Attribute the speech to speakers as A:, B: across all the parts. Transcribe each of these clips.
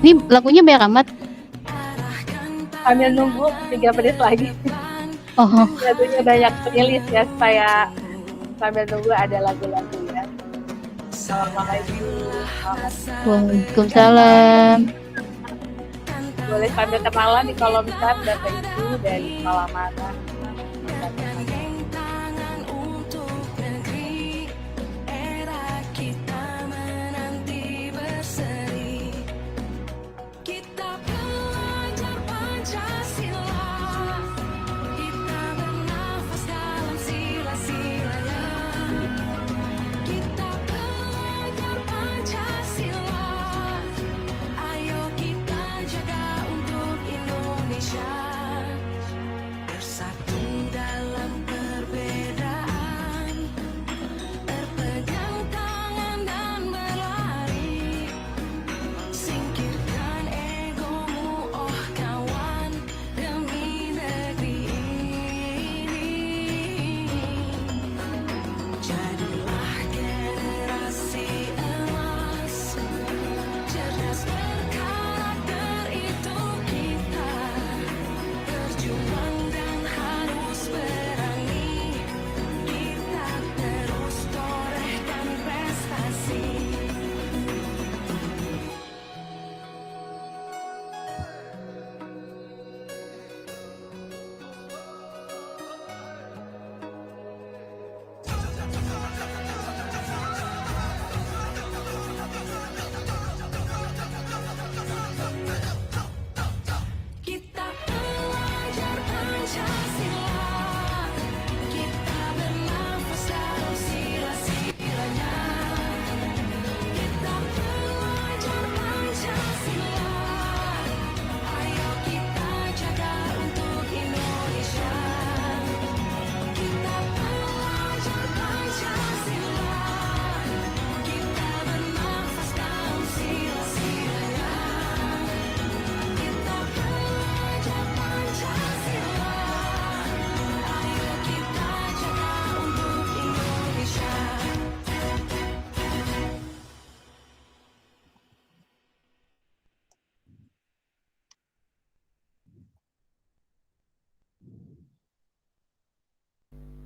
A: Ini lagunya banyak amat.
B: Sambil nunggu 3 menit lagi.
A: Oh,
B: Lagunya banyak playlist ya supaya sambil nunggu ada lagu-lagu ya. Assalamualaikum.
A: Waalaikumsalam.
B: Boleh sambil kenalan di kolom chat Bapak Ibu dari sekolah mana.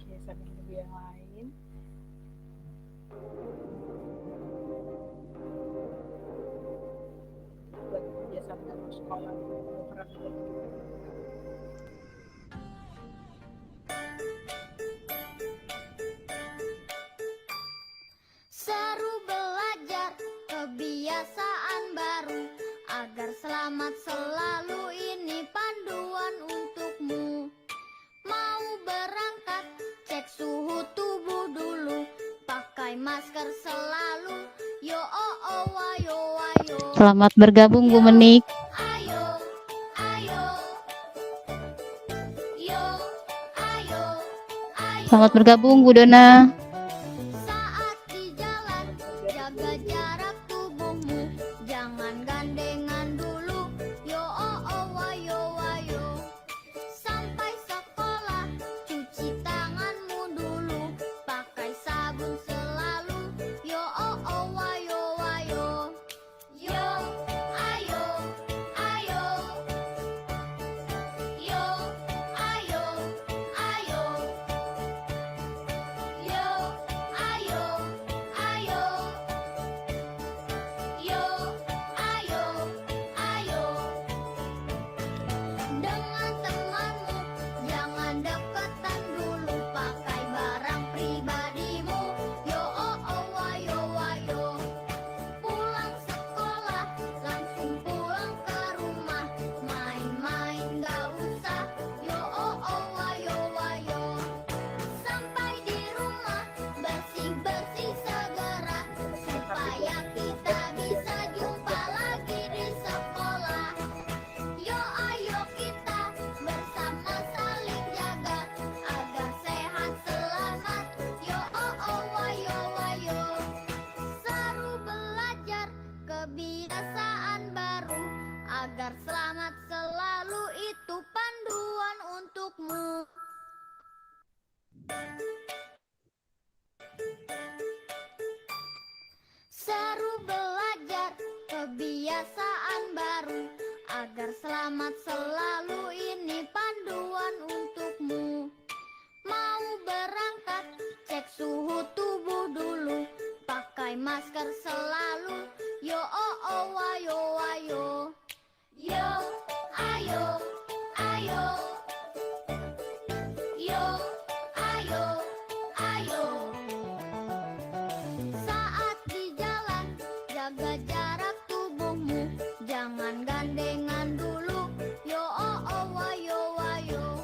B: Oke, sambil nunggu yang lain. Buat biasa dengan sekolah program itu.
C: Seru belajar kebiasaan baru agar selamat selalu, ini panduan untukmu. Mau berangkat cek suhu tubuh dulu, pakai masker selalu. Yo oh oh wayo wayo.
A: selamat bergabung Bu Menik.
C: Ayo ayo. Yo ayo ayo.
A: Selamat bergabung Bu Dona.
C: Saat di jalan jaga jarak tubuhmu, jangan gandengan dulu. Yo oh oh wayo wayo. Sampai sekolah cuci tanganmu dulu, pakai sabun selalu. Yo oh oh wayo wayo. Yo ayo ayo. Yo ayo ayo. Yo ayo ayo. Yo ayo ayo. Dengan temanmu jangan deketan dulu, pakai barang pribadimu. Yo oh oh wayo wayo. Pulang sekolah langsung pulang ke rumah, main-main gak usah. Yo oh oh wayo wayo. Sampai di rumah bersih-bersih segera, supaya kita bisa jumpa lagi di sekolah. Yo ayo kita bersama saling jaga, agar sehat selamat. Yo oh oh wayo wayo. Seru belajar kebiasaan baru agar selamat selalu, itu panduan untukmu. Seru belajar kebiasaan baru agar selamat selalu, ini panduan untukmu. Mau berangkat, cek suhu tubuh dulu, pakai masker selalu. Yo oh oh wayo wayo. Yo ayo ayo. Yo ayo ayo. Saat di jalan, jaga jarak tubuhmu, jangan gandengan dulu. Yo oh oh wayo wayo.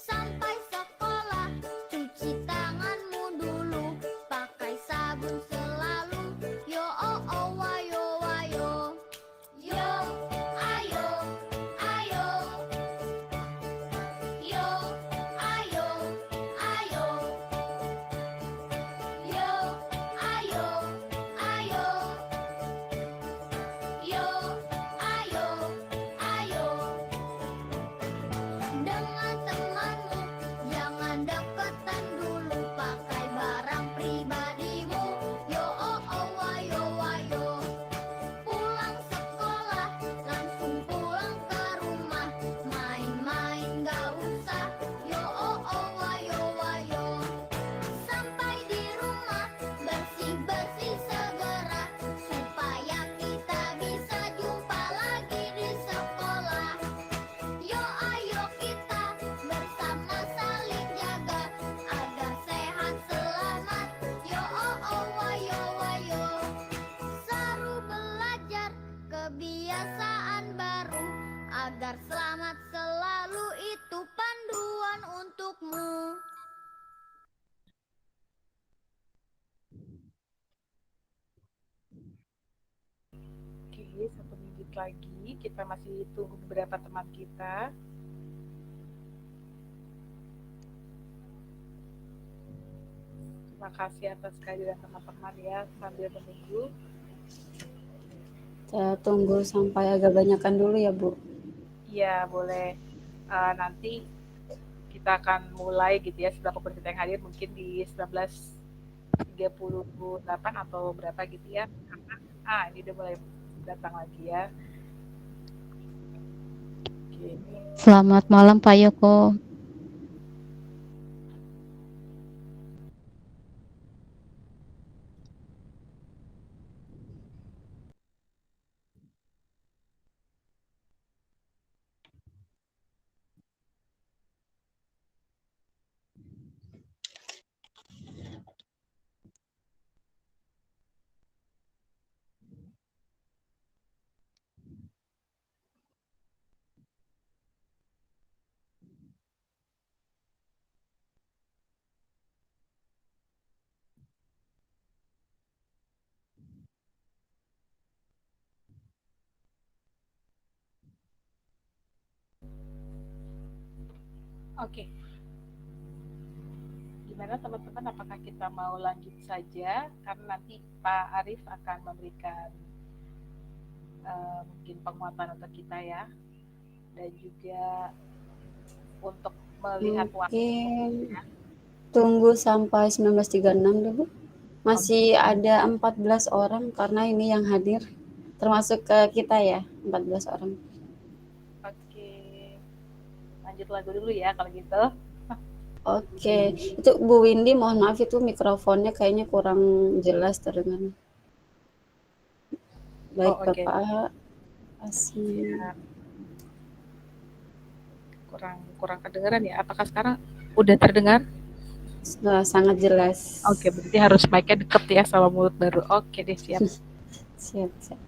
C: Sampai sekolah, cuci tanganmu dulu, pakai sabun selalu. Yo oh oh wayo wayo. Yo ayo ayo. Yo ayo ayo. Yo ayo ayo. Yo ayo ayo. Dengan temanmu, jangan deketan dulu, pakai barang pribadimu. Yo oh oh wayo wayo. Pulang sekolah, langsung pulang ke rumah, main-main gak usah. Yo oh oh wayo wayo. Sampai di rumah, bersih-bersih segera, supaya kita bisa jumpa lagi di sekolah. Yo ayo kita bersama saling jaga, agar sehat selamat. Yo oh oh wayo wayo. Seru belajar kebiasaan baru, agar selamat selalu, itu panduan untukmu.
B: Oke, 1 menit lagi. Kita masih tunggu beberapa teman kita. Terima kasih atas kehadiran teman-teman ya, sambil menunggu.
D: Saya tunggu sampai agak banyakan dulu ya Bu.
B: Iya, boleh. Nanti kita akan mulai gitu ya, setelah peserta yang hadir mungkin di 19:38 atau berapa gitu ya. Ini udah mulai datang lagi ya. Oke.
A: Selamat malam Pak Yoko.
B: Oke. Gimana teman-teman, apakah kita mau lanjut saja? Karena nanti Pak Arif akan memberikan mungkin penguatan untuk kita ya. Dan juga untuk melihat waktu.
D: Mungkin tunggu sampai 19.36 deh Bu. Masih ada 14 orang karena ini yang hadir, termasuk ke kita ya, 14 orang.
B: Oke. Lanjut lagu dulu ya kalau gitu.
D: Oke, itu Bu Windy, mohon maaf itu mikrofonnya kayaknya kurang jelas terdengar. Baik
B: oke.
D: Bapak Asmi.
B: Ya. Kurang kedengaran ya. Apakah sekarang udah terdengar?
D: Sudah sangat jelas.
B: Oke, berarti harus mic-nya deket ya sama mulut baru. Oke deh, siap.
D: Siap, siap.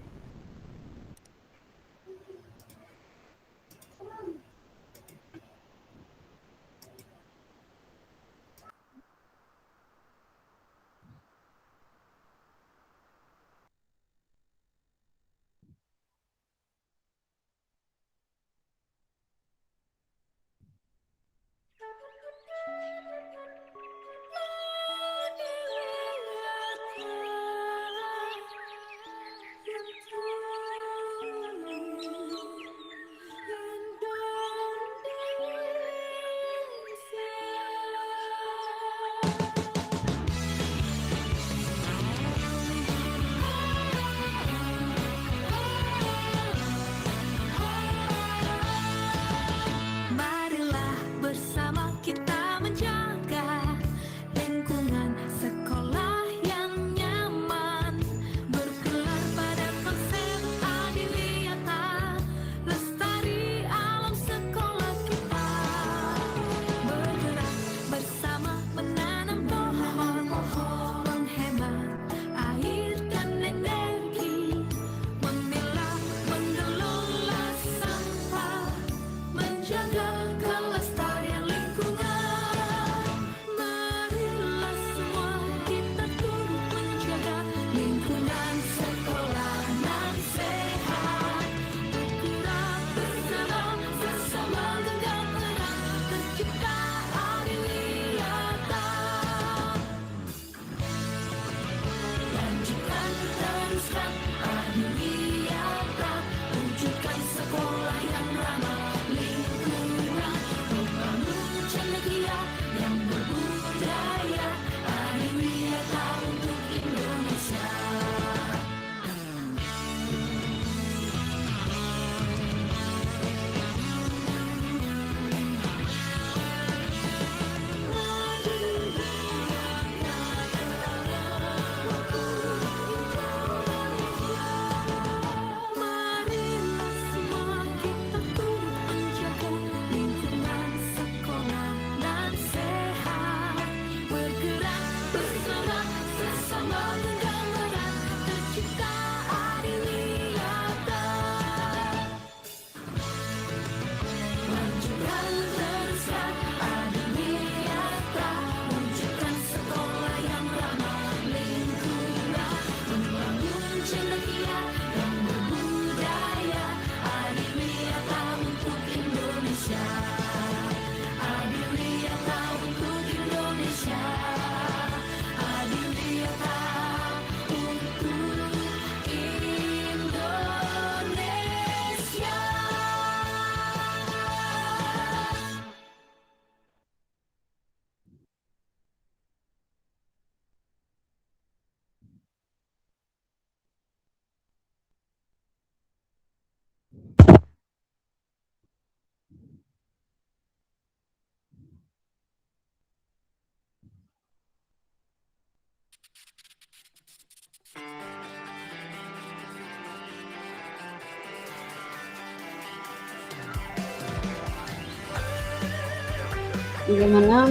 D: Gimana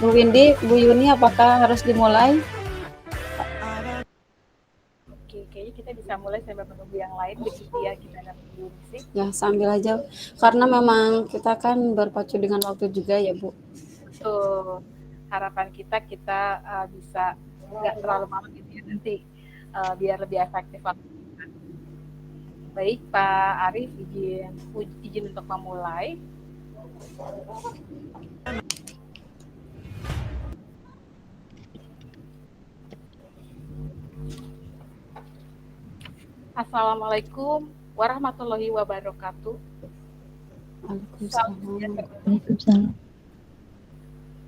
D: Bu Windy, Bu Yuni, apakah harus dimulai?
B: Oke, kayaknya kita bisa mulai sambil menunggu yang lain begitu ya, gimana Bu Sih?
D: Ya, sambil aja. Karena memang kita kan berpacu dengan waktu juga ya, Bu.
B: Betul. Harapan kita bisa nggak terlalu malam gitu ya nanti biar lebih efektif waktu kita. Baik, Pak Arief izin untuk memulai. Assalamualaikum warahmatullahi wabarakatuh. Salam sejahtera
A: Waalaikumsalam.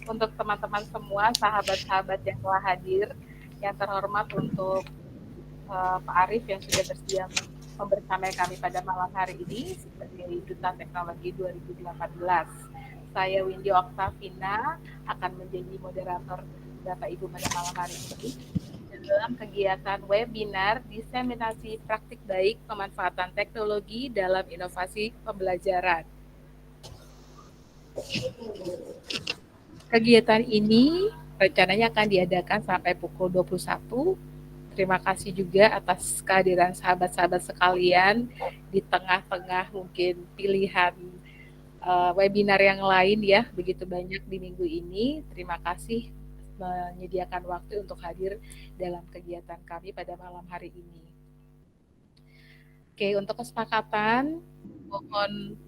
B: untuk teman-teman semua, sahabat-sahabat yang telah hadir. Yang terhormat untuk Pak Arief yang sudah bersedia membersamai kami pada malam hari ini sebagai Duta Teknologi 2018. Saya Windy Oktavina akan menjadi moderator Bapak Ibu pada malam hari ini dalam kegiatan webinar diseminasi praktik baik pemanfaatan teknologi dalam inovasi pembelajaran. Kegiatan ini rencananya akan diadakan sampai pukul 21. Terima kasih juga atas kehadiran sahabat-sahabat sekalian di tengah-tengah mungkin pilihan webinar yang lain ya, begitu banyak di minggu ini. Terima kasih menyediakan waktu untuk hadir dalam kegiatan kami pada malam hari ini. Oke, untuk kesepakatan, mohon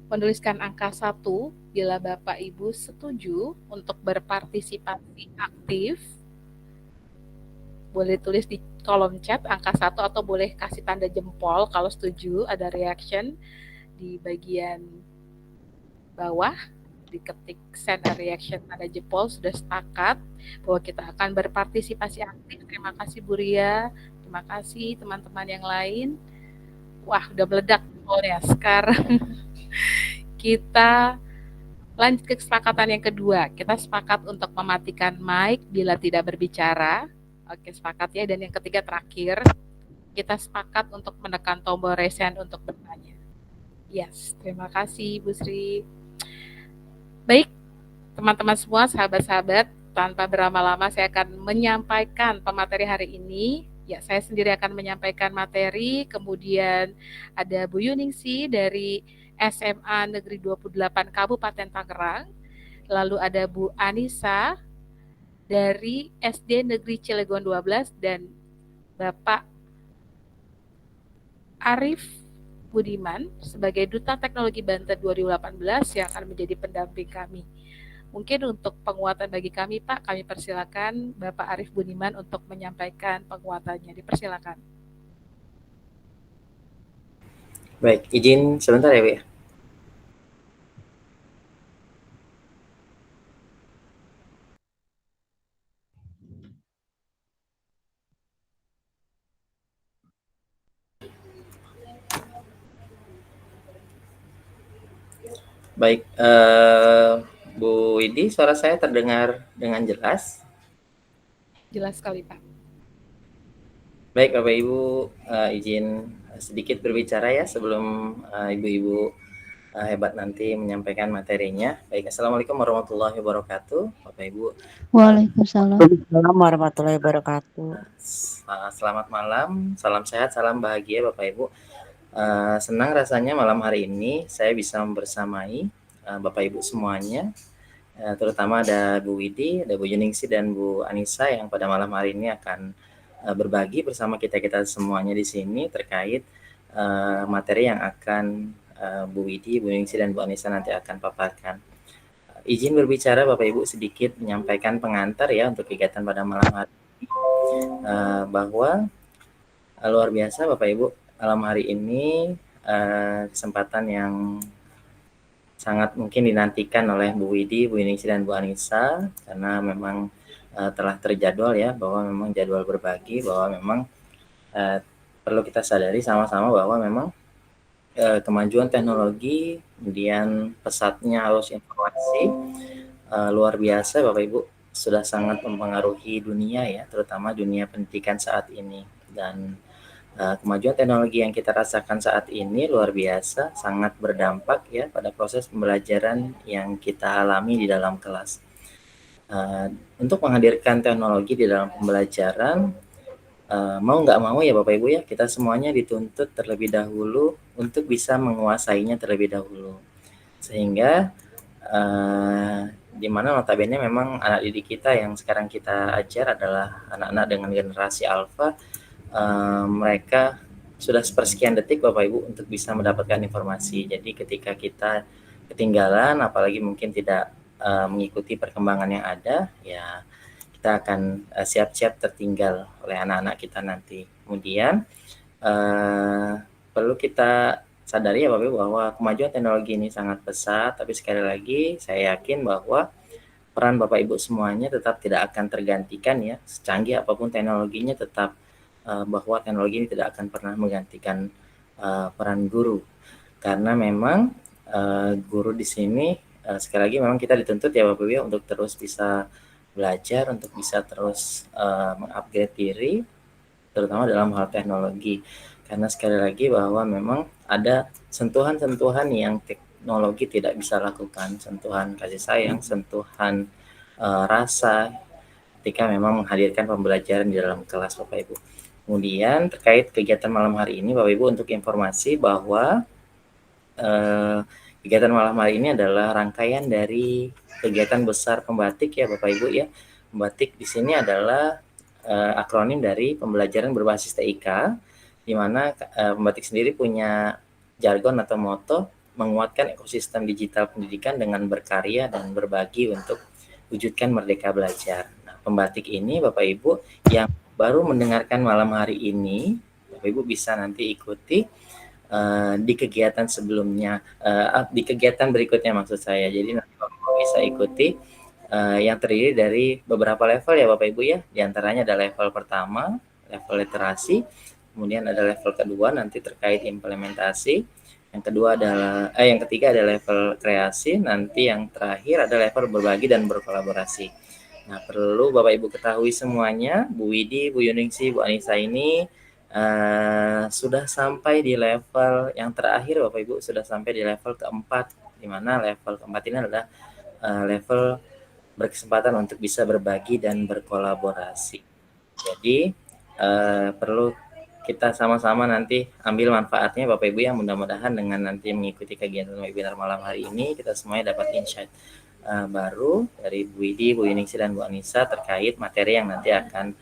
B: menuliskan angka 1 bila Bapak Ibu setuju untuk berpartisipasi aktif. Boleh tulis di kolom chat angka 1 atau boleh kasih tanda jempol kalau setuju, ada reaction di bagian bawah, diketik send a reaction tanda jempol, sudah sepakat bahwa kita akan berpartisipasi aktif. Terima kasih Bu Ria, terima kasih teman-teman yang lain. Wah, udah meledak jempolnya. Sekarang kita lanjut ke kesepakatan yang kedua. Kita sepakat untuk mematikan mic bila tidak berbicara. Oke, sepakat ya. Dan yang ketiga terakhir, kita sepakat untuk menekan tombol raise hand untuk bertanya. Yes, terima kasih Bu Sri. Baik, teman-teman semua, sahabat-sahabat, tanpa berlama-lama saya akan menyampaikan pemateri hari ini. Ya, saya sendiri akan menyampaikan materi, kemudian ada Bu Yuningsi dari SMA Negeri 28 Kabupaten Tangerang, lalu ada Bu Anissa dari SD Negeri Cilegon 12, dan Bapak Arief Budiman sebagai Duta Teknologi Banten 2018 yang akan menjadi pendamping kami. Mungkin untuk penguatan bagi kami, Pak, kami persilakan Bapak Arief Budiman untuk menyampaikan penguatannya. Dipersilakan.
E: Baik, izin sebentar ya, Bu ya. Baik, Bu Widi, suara saya terdengar dengan jelas?
B: Jelas sekali, Pak.
E: Baik, Bapak Ibu, izin sedikit berbicara ya sebelum Ibu-Ibu hebat nanti menyampaikan materinya. Baik, Assalamualaikum warahmatullahi wabarakatuh, Bapak Ibu.
A: Waalaikumsalam.
F: Waalaikumsalam warahmatullahi wabarakatuh.
E: Selamat malam, salam sehat, salam bahagia Bapak Ibu. Senang rasanya malam hari ini saya bisa membersamai Bapak Ibu semuanya, terutama ada Bu Widi, ada Bu Yuningsi, dan Bu Anissa yang pada malam hari ini akan berbagi bersama kita semuanya di sini terkait materi yang akan Bu Widi, Bu Yuningsi, dan Bu Anissa nanti akan paparkan. Izin berbicara Bapak Ibu sedikit menyampaikan pengantar ya untuk kegiatan pada malam hari ini, bahwa luar biasa Bapak Ibu, malam hari ini kesempatan yang sangat mungkin dinantikan oleh Bu Widi, Bu Yuningsi, dan Bu Anissa, karena memang telah terjadwal ya, bahwa memang jadwal berbagi, bahwa memang perlu kita sadari sama-sama bahwa memang kemajuan teknologi, kemudian pesatnya arus informasi luar biasa Bapak Ibu, sudah sangat mempengaruhi dunia ya, terutama dunia pendidikan saat ini. Dan Kemajuan teknologi yang kita rasakan saat ini luar biasa, sangat berdampak ya pada proses pembelajaran yang kita alami di dalam kelas. Untuk menghadirkan teknologi di dalam pembelajaran, mau nggak mau ya Bapak Ibu ya, kita semuanya dituntut terlebih dahulu untuk bisa menguasainya terlebih dahulu. Sehingga di mana notabene memang anak didik kita yang sekarang kita ajar adalah anak-anak dengan generasi alfa. Mereka sudah sepersekian detik Bapak Ibu untuk bisa mendapatkan informasi. Jadi ketika kita ketinggalan, apalagi mungkin tidak mengikuti perkembangan yang ada, ya kita akan siap-siap tertinggal oleh anak-anak kita nanti. Kemudian perlu kita sadari ya Bapak Ibu bahwa kemajuan teknologi ini sangat pesat, tapi sekali lagi saya yakin bahwa peran Bapak Ibu semuanya tetap tidak akan tergantikan ya, secanggih apapun teknologinya tetap bahwa teknologi ini tidak akan pernah menggantikan peran guru, karena memang guru di sini sekali lagi memang kita dituntut ya Bapak Ibu ya untuk terus bisa belajar, untuk bisa terus mengupgrade diri, terutama dalam hal teknologi, karena sekali lagi bahwa memang ada sentuhan-sentuhan yang teknologi tidak bisa lakukan, sentuhan kasih sayang, sentuhan rasa ketika memang menghadirkan pembelajaran di dalam kelas Bapak Ibu. Kemudian terkait kegiatan malam hari ini Bapak Ibu, untuk informasi bahwa kegiatan malam hari ini adalah rangkaian dari kegiatan besar pembatik ya Bapak Ibu ya. Pembatik di sini adalah akronim dari pembelajaran berbasis TIK, di mana pembatik sendiri punya jargon atau moto menguatkan ekosistem digital pendidikan dengan berkarya dan berbagi untuk wujudkan merdeka belajar. Nah, pembatik ini Bapak Ibu yang baru mendengarkan malam hari ini, Bapak Ibu bisa nanti ikuti di kegiatan sebelumnya, di kegiatan berikutnya maksud saya. Jadi nanti Bapak Ibu bisa ikuti yang terdiri dari beberapa level ya Bapak Ibu ya. Di antaranya ada level pertama, level literasi, kemudian ada level kedua nanti terkait implementasi, yang kedua adalah yang ketiga ada level kreasi, nanti yang terakhir ada level berbagi dan berkolaborasi. Nah, perlu Bapak Ibu ketahui semuanya, Bu Widi, Bu Yuningsi, Bu Anissa ini sudah sampai di level yang terakhir Bapak Ibu, sudah sampai di level keempat, di mana level keempat ini adalah level berkesempatan untuk bisa berbagi dan berkolaborasi. Jadi perlu kita sama-sama nanti ambil manfaatnya Bapak Ibu ya, mudah-mudahan dengan nanti mengikuti kegiatan webinar malam hari ini kita semuanya dapat insight baru dari Bu Widi, Bu Yuningsi, dan Bu Anissa terkait materi yang nanti akan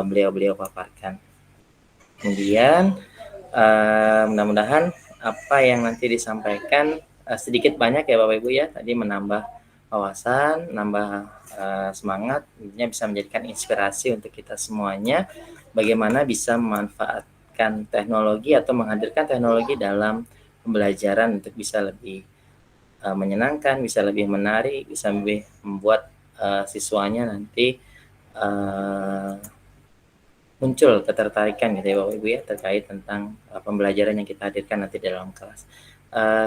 E: beliau-beliau paparkan. Kemudian mudah-mudahan apa yang nanti disampaikan sedikit banyak ya Bapak Ibu ya, tadi menambah wawasan, nambah semangat, tentunya bisa menjadikan inspirasi untuk kita semuanya bagaimana bisa memanfaatkan teknologi atau menghadirkan teknologi dalam pembelajaran untuk bisa lebih menyenangkan, bisa lebih menarik, bisa lebih membuat siswanya nanti muncul ketertarikan gitu ya Bapak Ibu ya terkait tentang pembelajaran yang kita hadirkan nanti dalam kelas.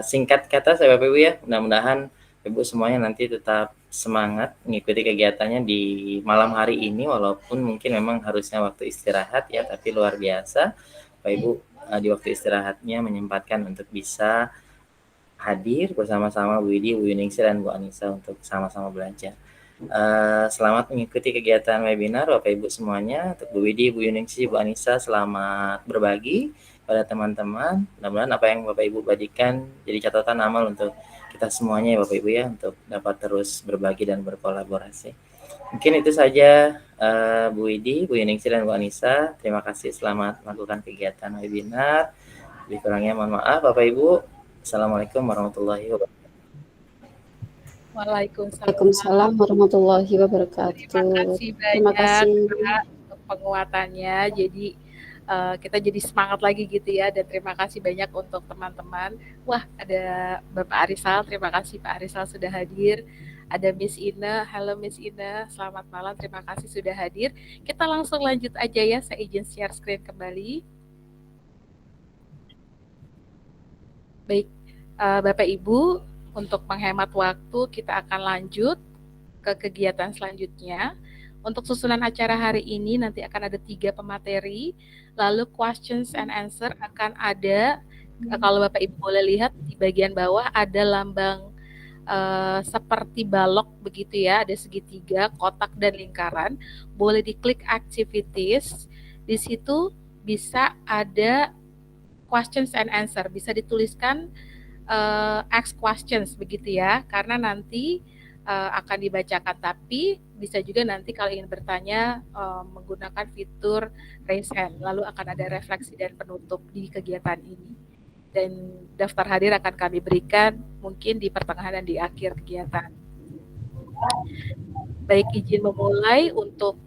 E: Singkat kata saya Bapak Ibu ya, mudah-mudahan Ibu semuanya nanti tetap semangat mengikuti kegiatannya di malam hari ini, walaupun mungkin memang harusnya waktu istirahat ya, tapi luar biasa Bapak Ibu di waktu istirahatnya menyempatkan untuk bisa hadir bersama-sama Bu Widi, Bu Yuningsi, dan Bu Anissa untuk sama-sama belajar. Selamat mengikuti kegiatan webinar Bapak Ibu semuanya. Untuk Bu Widi, Bu Yuningsi, Bu Anissa, selamat berbagi pada teman-teman. Mudah-mudahan apa yang Bapak Ibu bagikan jadi catatan amal untuk kita semuanya ya Bapak Ibu ya, untuk dapat terus berbagi dan berkolaborasi. Mungkin itu saja Bu Widi, Bu Yuningsi, dan Bu Anissa. Terima kasih, selamat melakukan kegiatan webinar. Lebih kurangnya mohon maaf Bapak Ibu. Assalamualaikum warahmatullahi wabarakatuh.
D: Waalaikumsalam warahmatullahi wabarakatuh.
B: Terima kasih banyak Pak untuk penguatannya. Jadi kita jadi semangat lagi gitu ya. Dan terima kasih banyak untuk teman-teman. Wah, ada Bapak Arisal. Terima kasih Pak Arisal sudah hadir. Ada Miss Ina. Halo Miss Ina, selamat malam. Terima kasih sudah hadir. Kita langsung lanjut aja ya. Saya izin share screen kembali. Baik, Bapak Ibu, untuk menghemat waktu kita akan lanjut ke kegiatan selanjutnya. Untuk susunan acara hari ini nanti akan ada 3 pemateri, lalu questions and answer akan ada, kalau Bapak Ibu boleh lihat di bagian bawah ada lambang seperti balok begitu ya, ada segitiga, kotak dan lingkaran. Boleh diklik activities. Di situ bisa ada questions and answer, bisa dituliskan ask questions begitu ya, karena nanti akan dibacakan, tapi bisa juga nanti kalau ingin bertanya menggunakan fitur raise hand, lalu akan ada refleksi dan penutup di kegiatan ini. Dan daftar hadir akan kami berikan mungkin di pertengahan dan di akhir kegiatan. Baik, izin memulai untuk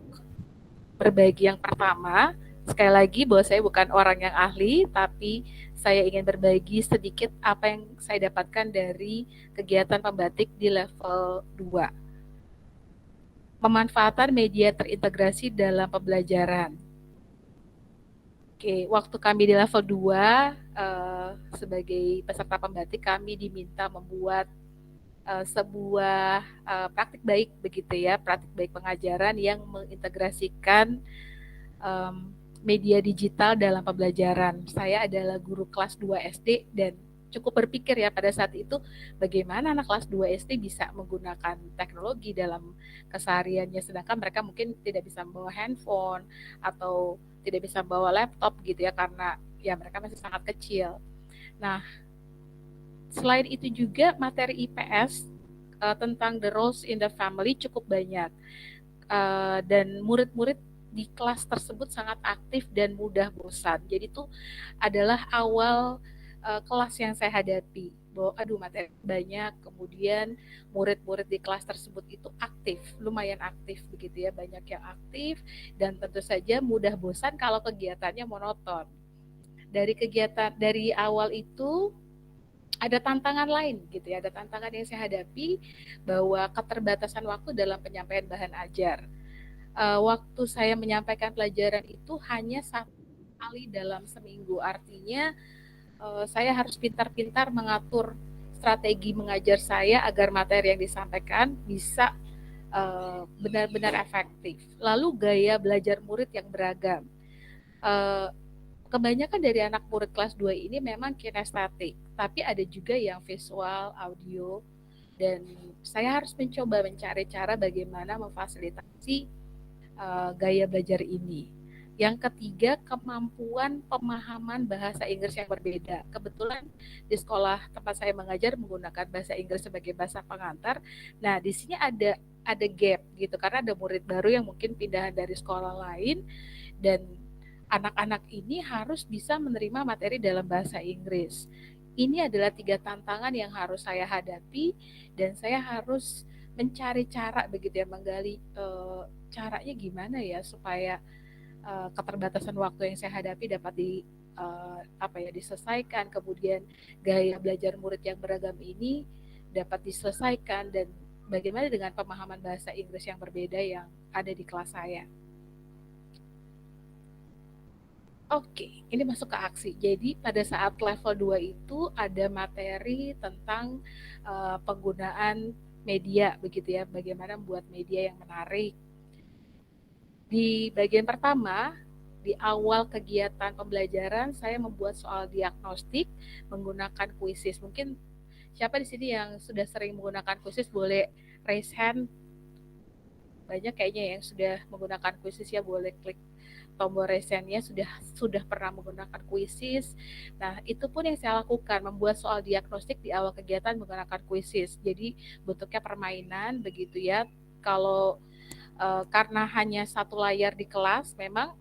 B: berbagi yang pertama. Sekali lagi bahwa saya bukan orang yang ahli, tapi saya ingin berbagi sedikit apa yang saya dapatkan dari kegiatan pembatik di level 2. Pemanfaatan media terintegrasi dalam pembelajaran. Oke, waktu kami di level 2 sebagai peserta pembatik, kami diminta membuat sebuah praktik baik begitu ya, praktik baik pengajaran yang mengintegrasikan media digital dalam pembelajaran. Saya adalah guru kelas 2 SD dan cukup berpikir ya pada saat itu bagaimana anak kelas 2 SD bisa menggunakan teknologi dalam kesehariannya, sedangkan mereka mungkin tidak bisa membawa handphone atau tidak bisa membawa laptop gitu ya, karena ya mereka masih sangat kecil. Nah, selain itu juga materi IPS tentang the roles in the family cukup banyak, dan murid-murid di kelas tersebut sangat aktif dan mudah bosan. Jadi itu adalah awal kelas yang saya hadapi, bahwa aduh materi banyak, kemudian murid-murid di kelas tersebut itu aktif, lumayan aktif begitu ya, banyak yang aktif dan tentu saja mudah bosan kalau kegiatannya monoton. Dari awal itu ada tantangan lain gitu ya, ada tantangan yang saya hadapi bahwa keterbatasan waktu dalam penyampaian bahan ajar. Waktu saya menyampaikan pelajaran itu hanya 1 kali dalam seminggu, artinya saya harus pintar-pintar mengatur strategi mengajar saya agar materi yang disampaikan bisa benar-benar efektif. Lalu gaya belajar murid yang beragam. Kebanyakan dari anak murid kelas 2 ini memang kinestetik, tapi ada juga yang visual, audio, dan saya harus mencoba mencari cara bagaimana memfasilitasi gaya belajar ini. Yang ketiga, kemampuan pemahaman bahasa Inggris yang berbeda. Kebetulan di sekolah tempat saya mengajar menggunakan bahasa Inggris sebagai bahasa pengantar. Nah, di sini ada gap gitu, karena ada murid baru yang mungkin pindahan dari sekolah lain, dan anak-anak ini harus bisa menerima materi dalam bahasa Inggris. Ini adalah 3 tantangan yang harus saya hadapi, dan saya harus mencari cara begitu ya, menggali caranya gimana ya supaya keterbatasan waktu yang saya hadapi dapat diselesaikan, kemudian gaya belajar murid yang beragam ini dapat diselesaikan, dan bagaimana dengan pemahaman bahasa Inggris yang berbeda yang ada di kelas saya. Oke, ini masuk ke aksi. Jadi pada saat level 2 itu ada materi tentang penggunaan media begitu ya, bagaimana membuat media yang menarik. Di bagian pertama, di awal kegiatan pembelajaran, saya membuat soal diagnostik menggunakan kuisis. Mungkin siapa di sini yang sudah sering menggunakan kuisis boleh raise hand. Banyak kayaknya yang sudah menggunakan kuisis ya, boleh klik tombol raise hand-nya sudah pernah menggunakan kuisis. Nah, itu pun yang saya lakukan, membuat soal diagnostik di awal kegiatan menggunakan kuisis. Jadi bentuknya permainan begitu ya. Kalau karena hanya 1 layar di kelas, memang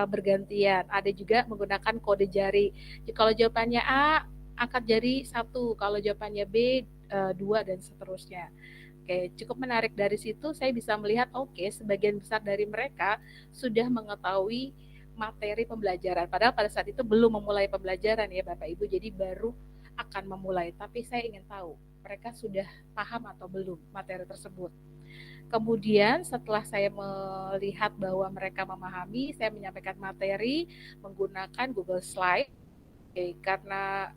B: bergantian. Ada juga menggunakan kode jari. Jadi kalau jawabannya A, angkat jari 1, kalau jawabannya B 2 dan seterusnya. Oke, cukup menarik. Dari situ saya bisa melihat sebagian besar dari mereka sudah mengetahui materi pembelajaran. Padahal pada saat itu belum memulai pembelajaran ya Bapak Ibu, jadi baru akan memulai. Tapi saya ingin tahu mereka sudah paham atau belum materi tersebut. Kemudian setelah saya melihat bahwa mereka memahami, saya menyampaikan materi menggunakan Google Slide. Karena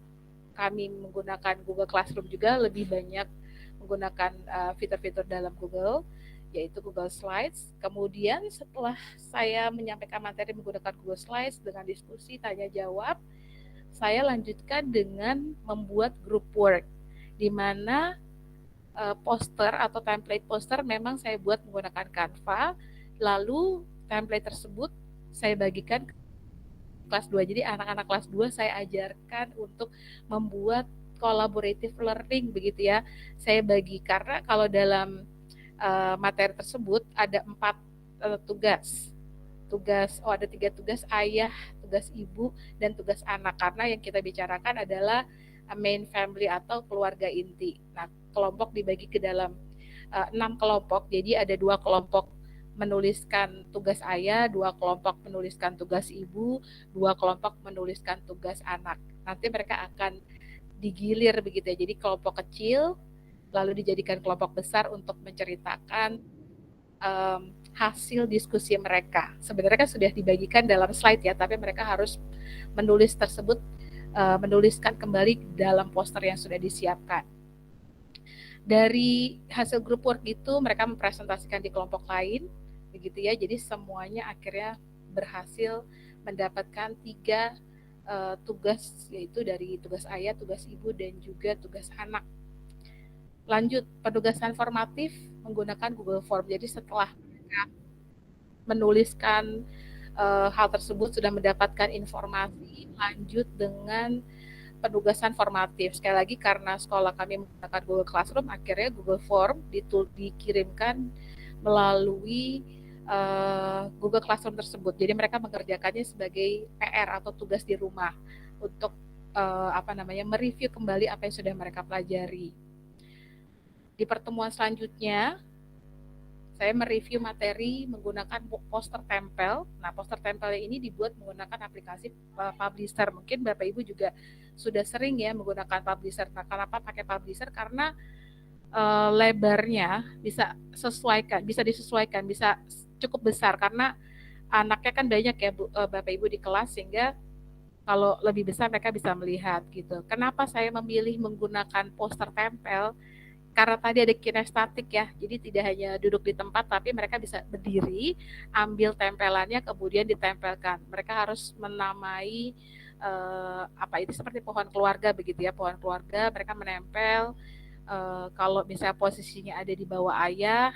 B: kami menggunakan Google Classroom juga, lebih banyak menggunakan fitur-fitur dalam Google. yaitu Google Slides. Kemudian setelah saya menyampaikan materi menggunakan Google Slides dengan diskusi tanya jawab, saya lanjutkan dengan membuat group work, di mana poster atau template poster memang saya buat menggunakan Canva. Lalu template tersebut saya bagikan ke kelas 2. Jadi anak-anak kelas 2 saya ajarkan untuk membuat collaborative learning begitu ya. Saya bagi karena kalau dalam materi tersebut ada 4 tugas. Ada 3 tugas ayah, tugas ibu, dan tugas anak. Karena yang kita bicarakan adalah main family atau keluarga inti. Nah, kelompok dibagi ke dalam 6 kelompok. Jadi ada 2 kelompok menuliskan tugas ayah, 2 kelompok menuliskan tugas ibu, 2 kelompok menuliskan tugas anak. Nanti mereka akan digilir begitu ya. Jadi kelompok kecil lalu dijadikan kelompok besar untuk menceritakan hasil diskusi mereka. Sebenarnya kan sudah dibagikan dalam slide ya, tapi mereka harus menulis tersebut, menuliskan kembali dalam poster yang sudah disiapkan. Dari hasil group work itu mereka mempresentasikan di kelompok lain, begitu ya. Jadi semuanya akhirnya berhasil mendapatkan 3 tugas, yaitu dari tugas ayah, tugas ibu, dan juga tugas anak. Lanjut, penugasan formatif menggunakan Google Form. Jadi setelah mereka menuliskan hal tersebut, sudah mendapatkan informasi, lanjut dengan penugasan formatif. Sekali lagi karena sekolah kami menggunakan Google Classroom, akhirnya Google Form dikirimkan melalui Google Classroom tersebut. Jadi mereka mengerjakannya sebagai PR atau tugas di rumah untuk mereview kembali apa yang sudah mereka pelajari. Di pertemuan selanjutnya, saya mereview materi menggunakan poster tempel. Nah, poster tempel ini dibuat menggunakan aplikasi Publisher. Mungkin Bapak Ibu juga sudah sering ya menggunakan Publisher. Nah, kenapa pakai Publisher? Karena lebarnya bisa disesuaikan, bisa cukup besar karena anaknya kan banyak ya Bapak Ibu di kelas, sehingga kalau lebih besar mereka bisa melihat gitu. Kenapa saya memilih menggunakan poster tempel? Karena tadi ada kinestatik ya, jadi tidak hanya duduk di tempat, tapi mereka bisa berdiri, ambil tempelannya, kemudian ditempelkan. Mereka harus menamai itu seperti pohon keluarga begitu ya, pohon keluarga. Mereka menempel. Kalau misalnya posisinya ada di bawah ayah,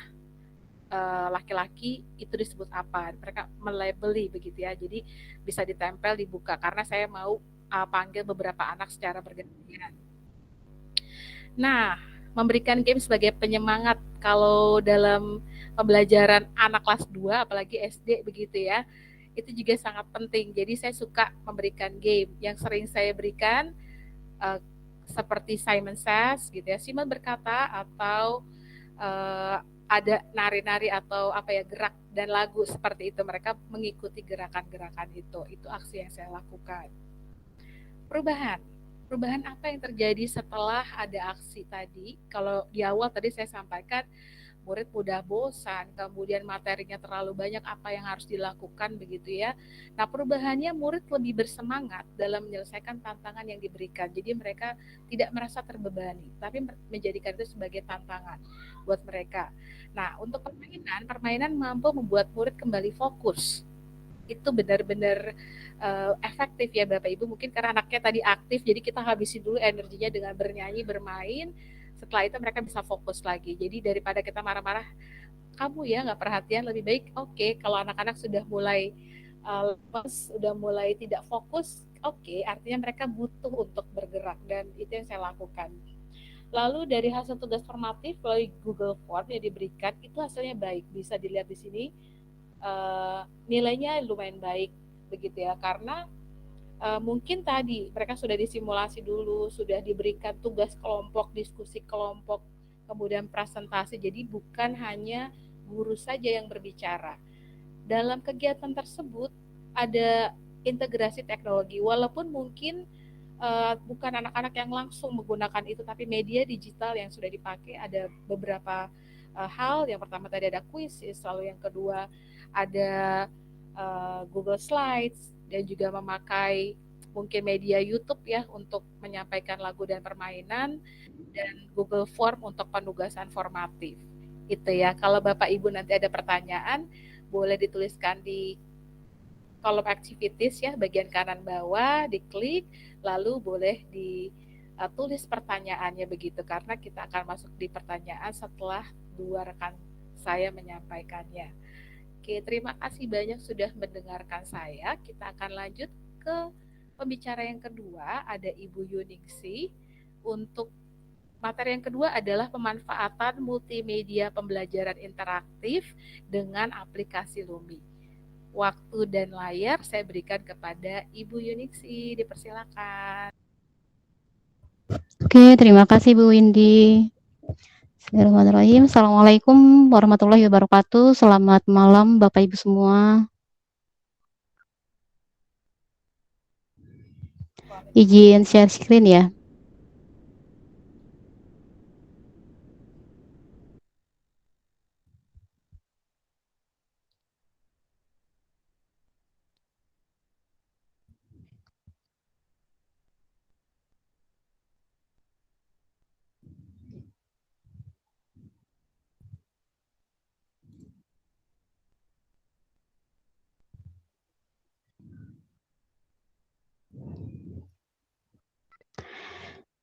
B: laki-laki, itu disebut apa? Mereka melabeli begitu ya. Jadi bisa ditempel, dibuka. Karena saya mau panggil beberapa anak secara bergantian. Nah, memberikan game sebagai penyemangat kalau dalam pembelajaran anak kelas 2 apalagi SD begitu ya, itu juga sangat penting. Jadi saya suka memberikan game. Yang sering saya berikan seperti Simon Says gitu ya, Simon berkata, atau ada nari-nari atau gerak dan lagu seperti itu. Mereka mengikuti gerakan-gerakan itu aksi yang saya lakukan. Perubahan apa yang terjadi setelah ada aksi tadi? Kalau di awal tadi saya sampaikan, murid mudah bosan, kemudian materinya terlalu banyak, apa yang harus dilakukan begitu ya. Nah, perubahannya murid lebih bersemangat dalam menyelesaikan tantangan yang diberikan. Jadi mereka tidak merasa terbebani, tapi menjadikan itu sebagai tantangan buat mereka. Nah, untuk permainan mampu membuat murid kembali fokus. Itu benar-benar efektif ya Bapak Ibu, mungkin karena anaknya tadi aktif, jadi kita habisin dulu energinya dengan bernyanyi, bermain. Setelah itu mereka bisa fokus lagi. Jadi daripada kita marah-marah, kamu ya nggak perhatian, lebih baik kalau anak-anak sudah mulai lepas, sudah mulai tidak fokus, artinya mereka butuh untuk bergerak, dan itu yang saya lakukan. Lalu dari hasil tugas formatif melalui Google Form yang diberikan, itu hasilnya baik, bisa dilihat di sini. Nilainya lumayan baik begitu ya, karena mungkin tadi mereka sudah disimulasi dulu, sudah diberikan tugas kelompok, diskusi kelompok, kemudian presentasi. Jadi bukan hanya guru saja yang berbicara. Dalam kegiatan tersebut ada integrasi teknologi, walaupun mungkin bukan anak-anak yang langsung menggunakan itu, tapi media digital yang sudah dipakai. Ada beberapa hal. Yang pertama tadi ada quizzes, lalu yang kedua ada Google Slides, dan juga memakai mungkin media YouTube ya untuk menyampaikan lagu dan permainan, dan Google Form untuk penugasan formatif. Itu ya. Kalau Bapak Ibu nanti ada pertanyaan, boleh dituliskan di kolom activities ya, bagian kanan bawah, diklik, lalu boleh ditulis pertanyaannya begitu, karena kita akan masuk di pertanyaan setelah dua rekan saya menyampaikannya. Oke, terima kasih banyak sudah mendengarkan saya. Kita akan lanjut ke pembicara yang kedua, ada Ibu Yuningsi. Untuk materi yang kedua adalah pemanfaatan multimedia pembelajaran interaktif dengan aplikasi Lumi. Waktu dan layar saya berikan kepada Ibu Yuningsi. Dipersilakan.
A: Oke, terima kasih Bu Windy. Bismillahirrahmanirrahim. Assalamualaikum warahmatullahi wabarakatuh. Selamat malam Bapak Ibu semua. Izin share screen ya.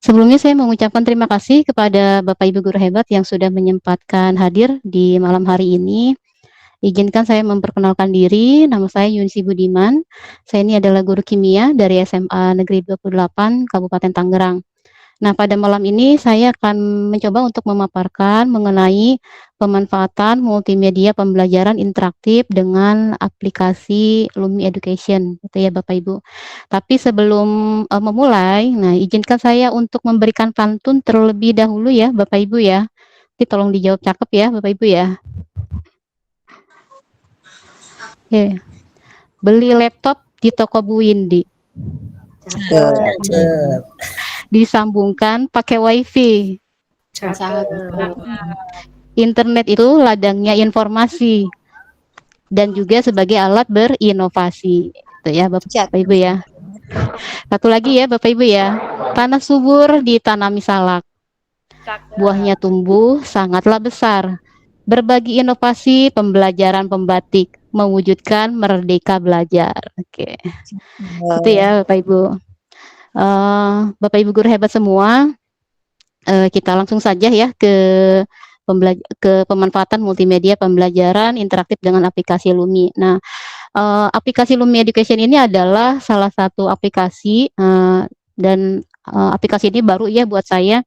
A: Sebelumnya saya mengucapkan terima kasih kepada Bapak Ibu guru hebat yang sudah menyempatkan hadir di malam hari ini. Izinkan saya memperkenalkan diri, nama saya Yunsi Budiman. Saya ini adalah guru kimia dari SMA Negeri 28 Kabupaten Tangerang. Nah, pada malam ini saya akan mencoba untuk memaparkan mengenai pemanfaatan multimedia pembelajaran interaktif dengan aplikasi Lumi Education, gitu ya Bapak Ibu. Tapi sebelum memulai, nah izinkan saya untuk memberikan pantun terlebih dahulu ya Bapak Ibu ya. Jadi tolong dijawab cakep ya Bapak Ibu ya. Oke. Beli laptop di toko Bu Windy. Disambungkan pakai wifi. Internet itu ladangnya informasi dan juga sebagai alat berinovasi. Itu ya Bapak Ibu ya. Satu lagi ya Bapak Ibu ya. Tanah subur ditanami salak. Buahnya tumbuh sangatlah besar. Berbagi inovasi pembelajaran pembatik, mewujudkan merdeka belajar. Oke. Itu ya Bapak Ibu. Bapak Ibu guru hebat semua, kita langsung saja ya ke pemanfaatan multimedia pembelajaran interaktif dengan aplikasi Lumi. Nah, aplikasi Lumi Education ini adalah salah satu aplikasi dan aplikasi ini baru ya buat saya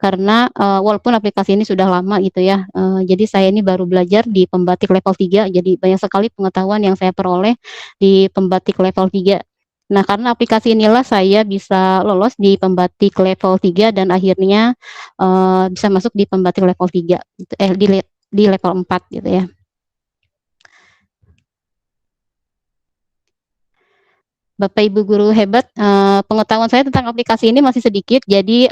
A: karena walaupun aplikasi ini sudah lama gitu ya. Jadi saya ini baru belajar di pembatik level 3, jadi banyak sekali pengetahuan yang saya peroleh di pembatik level 3. Nah, karena aplikasi inilah saya bisa lolos di pembatik level 3 dan akhirnya bisa masuk di pembatik level 3, di level 4 gitu ya. Bapak Ibu guru hebat, pengetahuan saya tentang aplikasi ini masih sedikit, jadi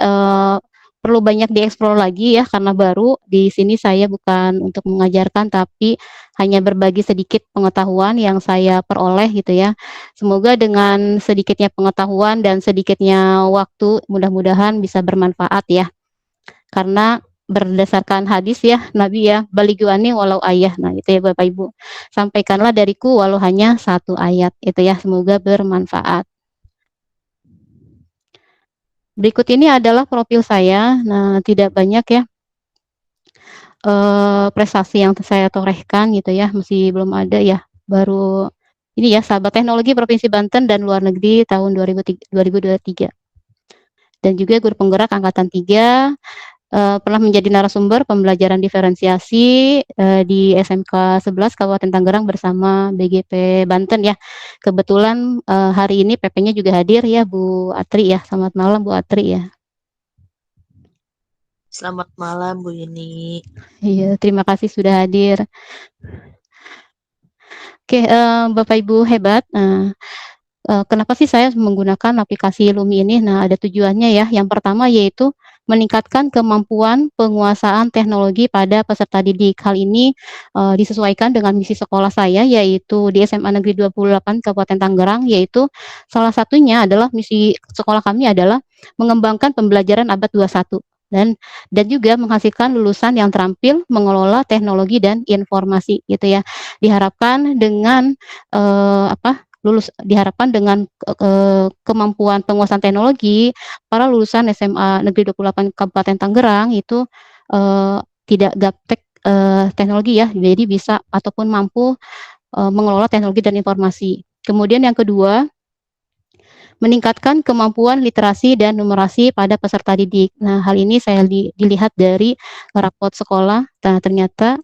A: perlu banyak dieksplor lagi ya karena baru di sini saya bukan untuk mengajarkan tapi hanya berbagi sedikit pengetahuan yang saya peroleh gitu ya. Semoga dengan sedikitnya pengetahuan dan sedikitnya waktu mudah-mudahan bisa bermanfaat ya. Karena berdasarkan hadis ya Nabi ya, baliguani walau ayah. Nah, itu ya Bapak Ibu. Sampaikanlah dariku walau hanya satu ayat. Itu ya, semoga bermanfaat. Berikut ini adalah profil saya. Nah, tidak banyak ya prestasi yang saya torehkan gitu ya, masih belum ada ya. Baru ini ya, Sahabat Teknologi Provinsi Banten dan Luar Negeri tahun 2023. Dan juga guru penggerak angkatan 3, pernah menjadi narasumber pembelajaran diferensiasi di SMK 11 Kabupaten Tangerang bersama BGP Banten ya. Kebetulan hari ini PP-nya juga hadir ya Bu Atri ya. Selamat malam Bu Atri ya.
F: Selamat malam Bu Yuni.
A: Iya, terima kasih sudah hadir. Oke, Bapak Ibu hebat. Kenapa sih saya menggunakan aplikasi Lumi ini? Nah, ada tujuannya ya. Yang pertama yaitu meningkatkan kemampuan penguasaan teknologi pada peserta didik. Hal ini disesuaikan dengan misi sekolah saya, yaitu di SMA Negeri 28 Kabupaten Tangerang, yaitu salah satunya adalah misi sekolah kami adalah mengembangkan pembelajaran abad 21. dan juga menghasilkan lulusan yang terampil mengelola teknologi dan informasi gitu ya. Diharapkan dengan diharapkan dengan kemampuan penguasaan teknologi, para lulusan SMA Negeri 28 Kabupaten Tangerang itu tidak gaptek teknologi ya, jadi bisa ataupun mampu mengelola teknologi dan informasi. Kemudian yang kedua, meningkatkan kemampuan literasi dan numerasi pada peserta didik. Nah, hal ini saya dilihat dari rapot sekolah. Nah, ternyata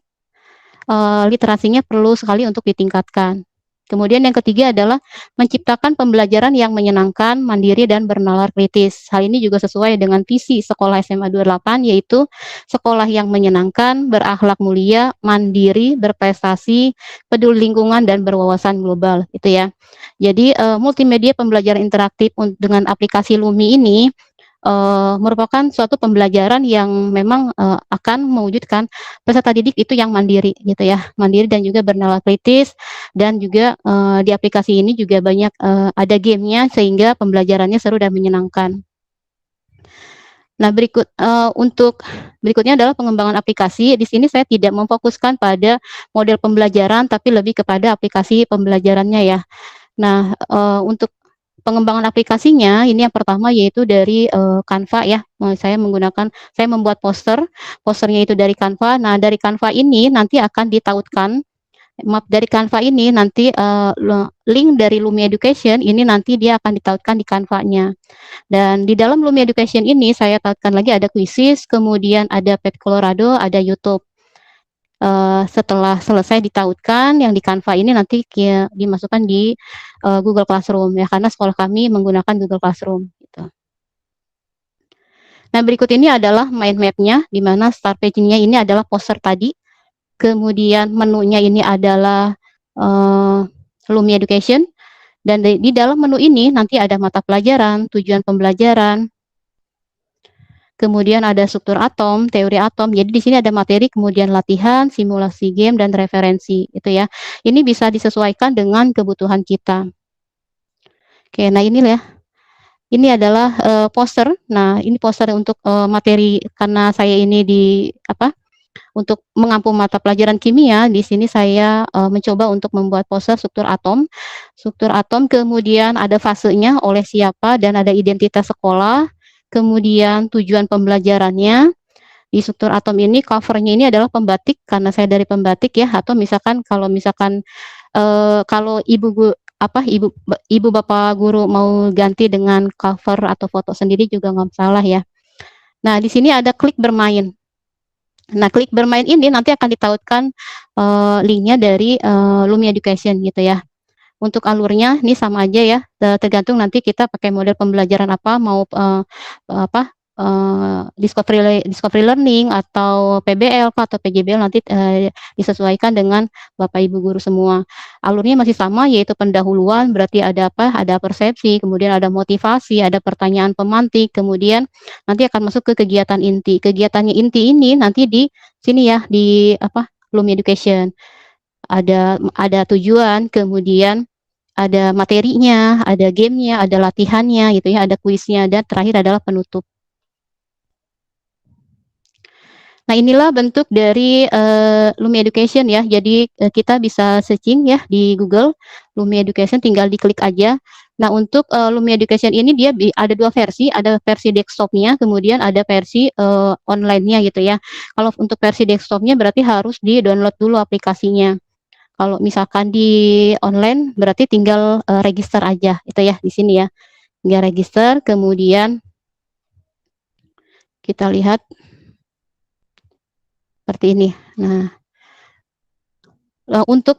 A: literasinya perlu sekali untuk ditingkatkan. Kemudian yang ketiga adalah menciptakan pembelajaran yang menyenangkan, mandiri, dan bernalar kritis. Hal ini juga sesuai dengan visi sekolah SMA 28, yaitu sekolah yang menyenangkan, berakhlak mulia, mandiri, berprestasi, peduli lingkungan, dan berwawasan global. Gitu ya. Jadi multimedia pembelajaran interaktif dengan aplikasi Lumi ini merupakan suatu pembelajaran yang memang akan mewujudkan peserta didik itu yang mandiri gitu ya, mandiri dan juga bernalar kritis, dan juga di aplikasi ini juga banyak ada gamenya sehingga pembelajarannya seru dan menyenangkan. Nah, untuk berikutnya adalah pengembangan aplikasi. Di sini saya tidak memfokuskan pada model pembelajaran, tapi lebih kepada aplikasi pembelajarannya ya. Nah, untuk pengembangan aplikasinya ini yang pertama yaitu dari Canva ya. Saya membuat posternya itu dari Canva. Nah, dari Canva ini nanti akan ditautkan dari Canva ini nanti link dari Lumi Education ini nanti dia akan ditautkan di Canva-nya. Dan di dalam Lumi Education ini saya tautkan lagi ada Quizzes, kemudian ada Pet Colorado, ada YouTube. Setelah selesai ditautkan yang di Canva ini nanti dimasukkan di Google Classroom ya, karena sekolah kami menggunakan Google Classroom gitu. Nah, berikut ini adalah mind map-nya, di mana start page-nya ini adalah poster tadi, kemudian menunya ini adalah Lumi Education, dan di dalam menu ini nanti ada mata pelajaran, tujuan pembelajaran, kemudian ada struktur atom, teori atom. Jadi di sini ada materi, kemudian latihan, simulasi game, dan referensi. Itu ya. Ini bisa disesuaikan dengan kebutuhan kita. Oke, nah inilah ya. Ini adalah poster. Nah, ini poster untuk materi karena saya ini untuk mengampu mata pelajaran kimia. Di sini saya mencoba untuk membuat poster struktur atom. Struktur atom, kemudian ada fasenya oleh siapa, dan ada identitas sekolah. Kemudian tujuan pembelajarannya. Di struktur atom ini covernya ini adalah pembatik karena saya dari pembatik ya, atau misalkan kalau ibu bapak guru mau ganti dengan cover atau foto sendiri juga nggak masalah ya. Nah, di sini ada klik bermain. Nah, klik bermain ini nanti akan ditautkan linknya dari Lumi Education gitu ya. Untuk alurnya ini sama aja ya, tergantung nanti kita pakai model pembelajaran apa, mau discovery learning atau PBL atau PJBL, nanti disesuaikan dengan Bapak Ibu guru semua. Alurnya masih sama, yaitu pendahuluan, berarti ada persepsi, kemudian ada motivasi, ada pertanyaan pemantik, kemudian nanti akan masuk ke kegiatan inti. Kegiatannya inti ini nanti di sini ya, di Lumi Education. Ada tujuan, kemudian ada materinya, ada gamenya, ada latihannya gitu ya, ada kuisnya, dan terakhir adalah penutup. Nah, inilah bentuk dari Lumi Education ya. Jadi kita bisa searching ya di Google Lumi Education, tinggal diklik aja. Nah, untuk Lumi Education ini dia ada dua versi, ada versi desktopnya, kemudian ada versi online-nya gitu ya. Kalau untuk versi desktopnya berarti harus di-download dulu aplikasinya. Kalau misalkan di online berarti tinggal register aja itu ya di sini ya. Tinggal register, kemudian kita lihat seperti ini. Nah, untuk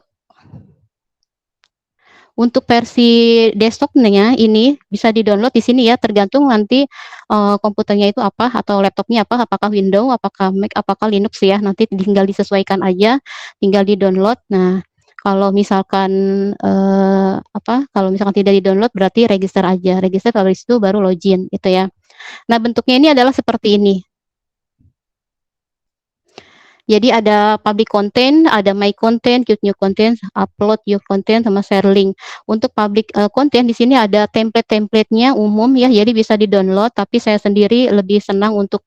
A: versi desktopnya ini bisa di-download di sini ya, tergantung nanti komputernya itu apa atau laptopnya apa, apakah Windows, apakah Mac, apakah Linux ya, nanti tinggal disesuaikan aja, tinggal di-download. Nah, kalau misalkan tidak di-download berarti register aja, register, habis itu baru login gitu ya. Nah, bentuknya ini adalah seperti ini. Jadi ada public content, ada my content, quote new content, upload your content, sama share link. Untuk public content di sini ada template-templatenya umum ya, jadi bisa di-download, tapi saya sendiri lebih senang untuk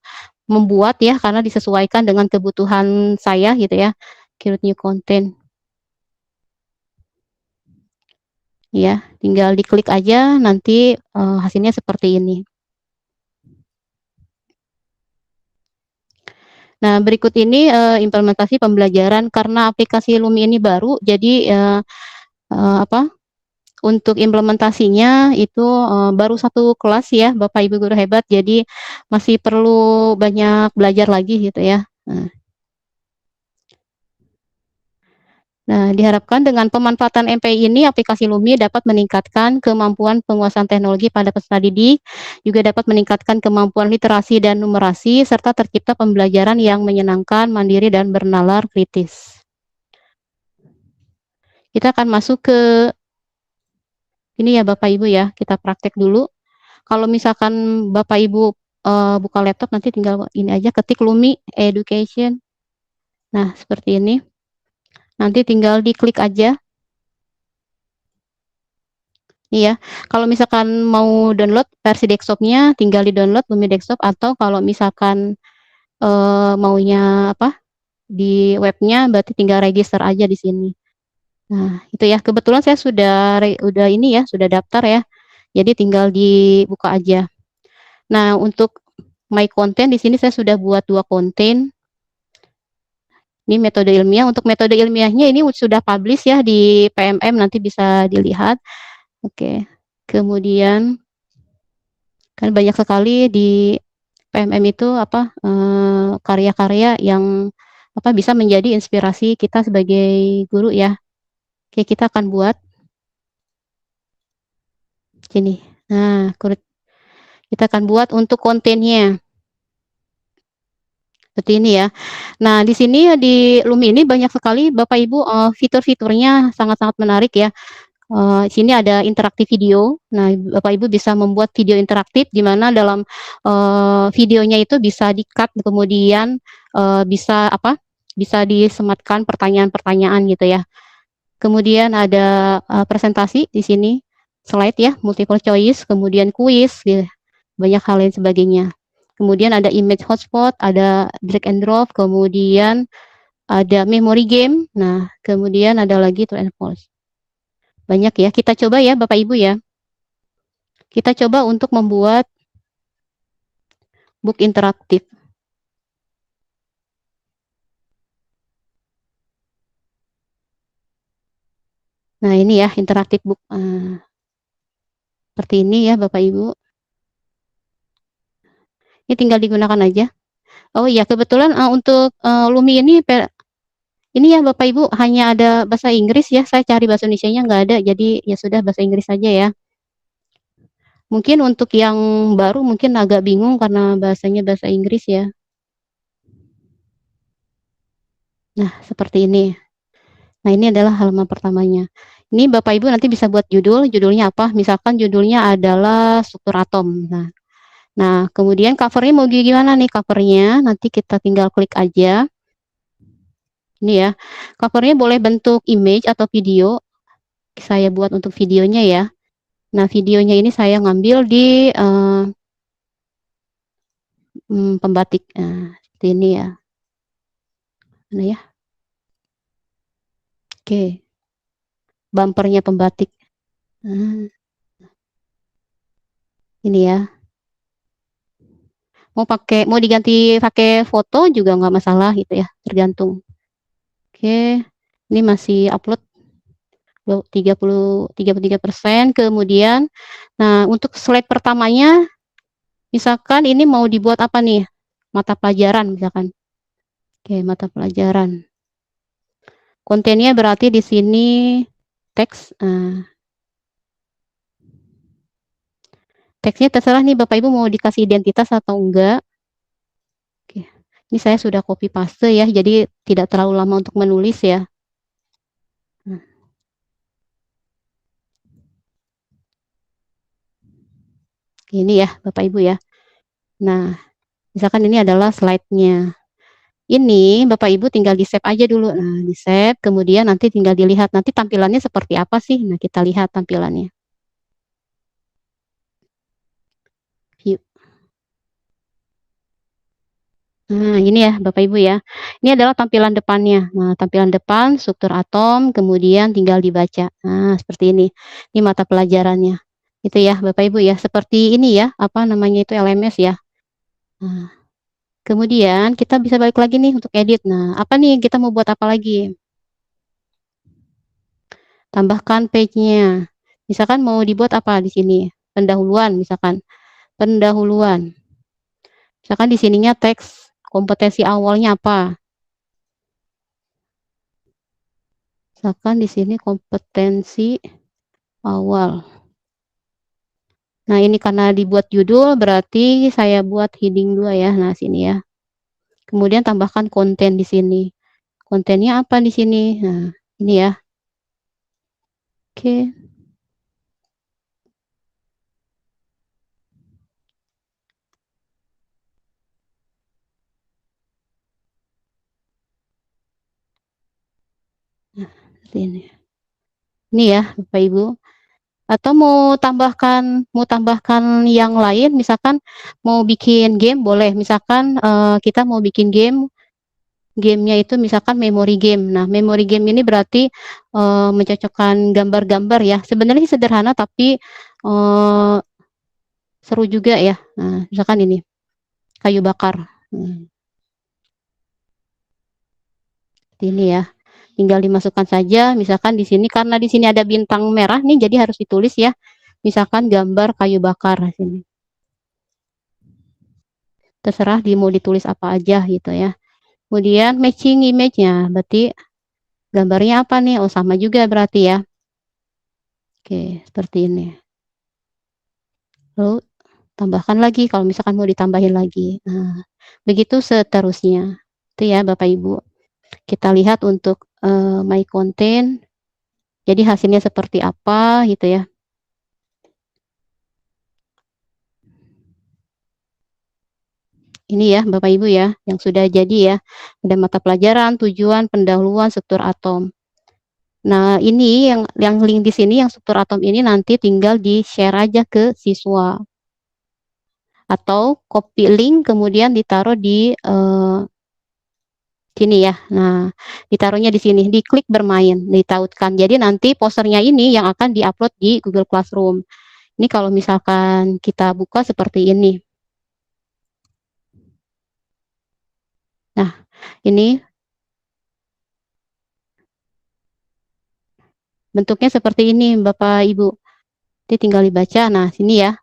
A: membuat ya, karena disesuaikan dengan kebutuhan saya gitu ya. Create new content. Ya, tinggal diklik aja nanti hasilnya seperti ini. Nah, berikut ini implementasi pembelajaran karena aplikasi Lumi ini baru, jadi apa? Untuk implementasinya itu baru satu kelas ya, Bapak Ibu guru hebat, jadi masih perlu banyak belajar lagi gitu ya. Nah, diharapkan dengan pemanfaatan MPI ini, aplikasi Lumi dapat meningkatkan kemampuan penguasaan teknologi pada peserta didik, juga dapat meningkatkan kemampuan literasi dan numerasi, serta tercipta pembelajaran yang menyenangkan, mandiri, dan bernalar kritis. Kita akan masuk ke ini ya Bapak Ibu ya, kita praktek dulu. Kalau misalkan Bapak Ibu buka laptop, nanti tinggal ini aja, ketik Lumi Education. Nah, seperti ini. Nanti tinggal diklik aja. Iya, kalau misalkan mau download versi desktop-nya, tinggal di-download Lumi Desktop, atau kalau misalkan maunya apa, di webnya, berarti tinggal register aja di sini. Nah, itu ya. Kebetulan saya udah ini ya, sudah daftar ya. Jadi tinggal dibuka aja. Nah, untuk my content di sini saya sudah buat 2 konten. Ini metode ilmiah. Untuk metode ilmiahnya ini sudah publish ya di PMM, nanti bisa dilihat. Oke. Kemudian kan banyak sekali di PMM itu apa karya-karya yang apa bisa menjadi inspirasi kita sebagai guru ya. Oke, kita akan buat sini. Nah, kita akan buat untuk kontennya. Seperti ini ya. Nah, di sini di Lumi ini banyak sekali Bapak Ibu fitur-fiturnya sangat-sangat menarik ya. Sini ada interaktif video. Nah, Bapak Ibu bisa membuat video interaktif di mana dalam videonya itu bisa di-cut, kemudian bisa apa? Bisa disematkan pertanyaan-pertanyaan gitu ya. Kemudian ada presentasi di sini, slide ya, multiple choice, kemudian kuis, gitu. Banyak hal lain sebagainya. Kemudian ada image hotspot, ada drag and drop, kemudian ada memory game. Nah, kemudian ada lagi true and false. Banyak ya, kita coba ya Bapak Ibu ya. Kita coba untuk membuat book interaktif. Nah, ini ya, interaktif book. Seperti ini ya Bapak Ibu. Ini tinggal digunakan aja. Oh iya, kebetulan untuk Lumi ini ya Bapak Ibu hanya ada bahasa Inggris ya. Saya cari bahasa Indonesianya nggak ada, jadi ya sudah bahasa Inggris saja ya. Mungkin untuk yang baru mungkin agak bingung karena bahasanya bahasa Inggris ya. Nah, seperti ini. Nah, ini adalah halaman pertamanya. Ini Bapak Ibu nanti bisa buat judulnya apa? Misalkan judulnya adalah struktur atom. Nah, kemudian covernya mau gimana nih covernya? Nanti kita tinggal klik aja. Ini ya, covernya boleh bentuk image atau video. Saya buat untuk videonya ya. Nah, videonya ini saya ngambil di pembatik. Seperti ini ya. Mana ya? Oke. Bumpernya pembatik. Ini ya. Mau diganti pakai foto juga nggak masalah gitu ya, tergantung. Oke. Ini masih upload 33%. Kemudian, nah untuk slide pertamanya, misalkan ini mau dibuat apa nih? Mata pelajaran misalkan. Oke, mata pelajaran. Kontennya berarti di sini teks. Teksnya terserah nih Bapak Ibu mau dikasih identitas atau enggak. Oke. Ini saya sudah copy paste ya, jadi tidak terlalu lama untuk menulis ya. Ini ya Bapak Ibu ya. Nah, misalkan ini adalah slide-nya. Ini Bapak Ibu tinggal di-save aja dulu. Nah, di-save, kemudian nanti tinggal dilihat nanti tampilannya seperti apa sih. Nah, kita lihat tampilannya. View. Nah, ini ya Bapak Ibu ya. Ini adalah tampilan depannya. Nah, tampilan depan, struktur atom, kemudian tinggal dibaca. Nah, seperti ini. Ini mata pelajarannya. Itu ya Bapak Ibu ya. Seperti ini ya, apa namanya itu LMS ya. Nah, kemudian kita bisa balik lagi nih untuk edit. Nah, apa nih kita mau buat apa lagi? Tambahkan page-nya. Misalkan mau dibuat apa di sini? Pendahuluan misalkan. Pendahuluan. Misalkan di sininya teks kompetensi awalnya apa? Misalkan di sini kompetensi awal. Nah, ini karena dibuat judul berarti saya buat heading 2 ya. Nah, sini ya. Kemudian tambahkan konten di sini. Kontennya apa di sini? Nah, ini ya. Oke. Nah, seperti ini. Ini ya, Bapak Ibu. Atau mau tambahkan yang lain, misalkan mau bikin game boleh. Misalkan kita mau bikin gamenya itu misalkan memory game. Nah, memory game ini berarti mencocokkan gambar-gambar ya. Sebenarnya sederhana tapi seru juga ya. Nah, misalkan ini kayu bakar. Ini ya. Tinggal dimasukkan saja. Misalkan di sini karena di sini ada bintang merah nih, jadi harus ditulis ya. Misalkan gambar kayu bakar sini. Terserah mau ditulis apa aja gitu ya. Kemudian matching image-nya, berarti gambarnya apa nih? Oh, sama juga berarti ya. Oke, seperti ini. Lalu tambahkan lagi kalau misalkan mau ditambahin lagi. Nah, begitu seterusnya. Itu ya Bapak Ibu. Kita lihat untuk my content. Jadi hasilnya seperti apa gitu ya. Ini ya Bapak Ibu ya, yang sudah jadi ya. Ada mata pelajaran, tujuan, pendahuluan, struktur atom. Nah, ini yang link di sini yang struktur atom ini nanti tinggal di-share aja ke siswa. Atau copy link kemudian ditaruh di sini ya. Nah, ditaruhnya di sini, diklik bermain, ditautkan. Jadi nanti posternya ini yang akan diupload di Google Classroom. Ini kalau misalkan kita buka seperti ini. Nah, ini bentuknya seperti ini Bapak Ibu. Jadi tinggal dibaca. Nah, sini ya.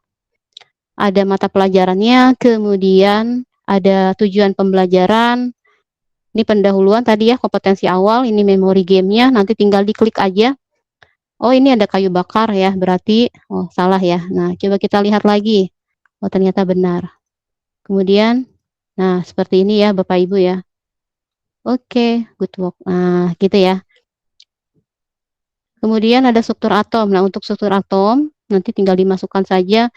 A: Ada mata pelajarannya, kemudian ada tujuan pembelajaran. Ini pendahuluan tadi ya, kompetensi awal, ini memori gamenya, nanti tinggal diklik aja. Oh, ini ada kayu bakar ya, berarti, oh salah ya. Nah, coba kita lihat lagi. Oh, ternyata benar. Kemudian, nah seperti ini ya Bapak Ibu ya. Oke, good work. Nah, gitu ya. Kemudian ada struktur atom. Nah, untuk struktur atom, nanti tinggal dimasukkan saja.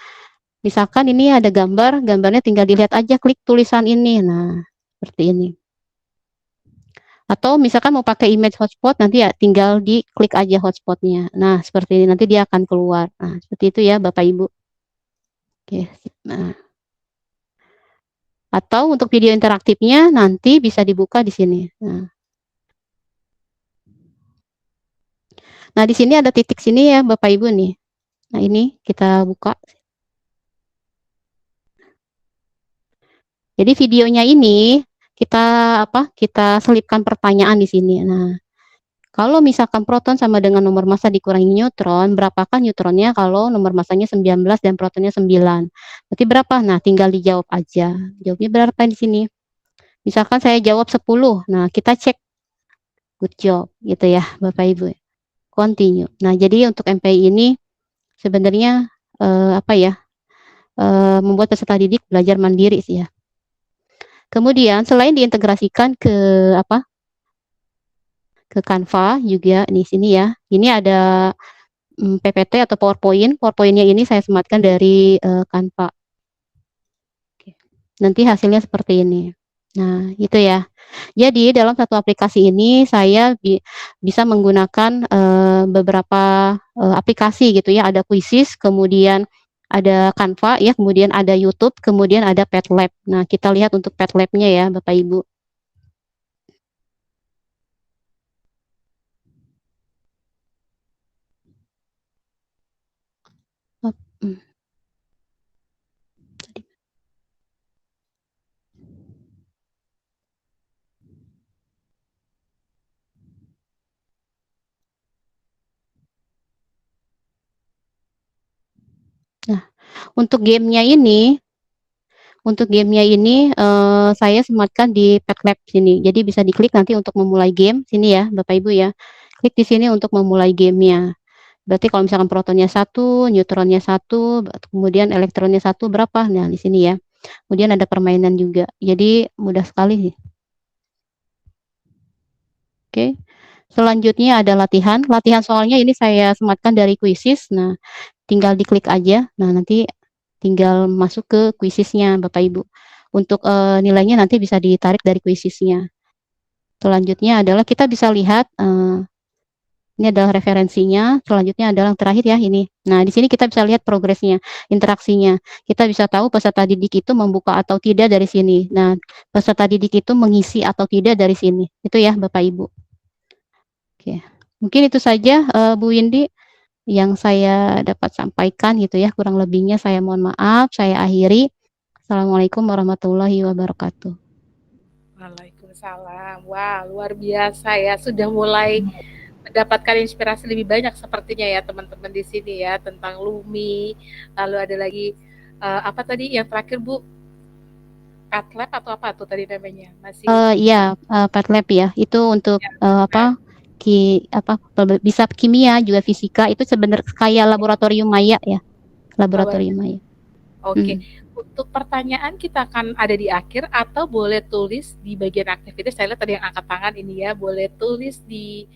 A: Misalkan ini ada gambar, gambarnya tinggal dilihat aja, klik tulisan ini. Nah, seperti ini. Atau misalkan mau pakai image hotspot, nanti ya tinggal diklik aja hotspotnya. Nah, seperti ini, nanti dia akan keluar. Nah, seperti itu ya Bapak Ibu. Oke, nah. Atau untuk video interaktifnya nanti bisa dibuka di sini. Nah, di sini ada titik sini ya Bapak Ibu nih. Nah, ini kita buka. Jadi videonya ini kita selipkan pertanyaan di sini. Nah, kalau misalkan proton sama dengan nomor massa dikurangi neutron, berapakah neutronnya kalau nomor massanya 19 dan protonnya 9? Berarti berapa? Nah, tinggal dijawab aja. Jawabnya berapa di sini? Misalkan saya jawab 10. Nah, kita cek. Good job gitu ya, Bapak Ibu. Continue. Nah, jadi untuk MPI ini sebenarnya membuat peserta didik belajar mandiri sih ya. Kemudian selain diintegrasikan ke Canva juga di sini ya. Ini ada PPT atau PowerPoint. PowerPoint-nya ini saya sematkan dari Canva. Oke. Nanti hasilnya seperti ini. Nah, itu ya. Jadi dalam satu aplikasi ini saya bisa menggunakan beberapa aplikasi gitu ya. Ada Quizzes, kemudian Ada Canva ya, kemudian ada YouTube, kemudian ada Padlab. Nah, kita lihat untuk Padlab-nya ya, Bapak Ibu. Hmm. Nah, untuk gamenya ini saya sematkan di Padlab sini. Jadi bisa diklik nanti untuk memulai game sini ya, Bapak Ibu ya. Klik di sini untuk memulai gamenya. Berarti kalau misalkan protonnya 1, neutronnya 1, kemudian elektronnya 1 berapa? Nah, di sini ya. Kemudian ada permainan juga. Jadi mudah sekali sih. Oke. Selanjutnya ada latihan. Latihan soalnya ini saya sematkan dari Quizzes. Nah, tinggal diklik aja. Nah, nanti tinggal masuk ke Quizzes-nya Bapak Ibu. Untuk nilainya nanti bisa ditarik dari Quizzes-nya. Selanjutnya adalah kita bisa lihat ini adalah referensinya, selanjutnya adalah yang terakhir ya ini. Nah, di sini kita bisa lihat progresnya, interaksinya. Kita bisa tahu peserta didik itu membuka atau tidak dari sini. Nah, peserta didik itu mengisi atau tidak dari sini. Itu ya Bapak Ibu. Oke. Mungkin itu saja Bu Windy yang saya dapat sampaikan gitu ya. Kurang lebihnya saya mohon maaf, saya akhiri. Assalamualaikum warahmatullahi wabarakatuh.
B: Waalaikumsalam. Wah, luar biasa ya. Sudah mulai mendapatkan inspirasi lebih banyak sepertinya ya teman-teman di sini ya tentang Lumi. Lalu ada lagi apa tadi yang terakhir Bu? Padlab atau apa tuh tadi namanya? Masih
A: Iya, Padlab ya. Itu untuk
B: ya,
A: bisa kimia juga fisika itu sebenarnya kayak laboratorium maya ya, laboratorium maya.
B: Oke, untuk pertanyaan kita akan ada di akhir atau boleh tulis di bagian aktivitas. Saya lihat tadi yang angkat tangan ini ya, boleh tulis di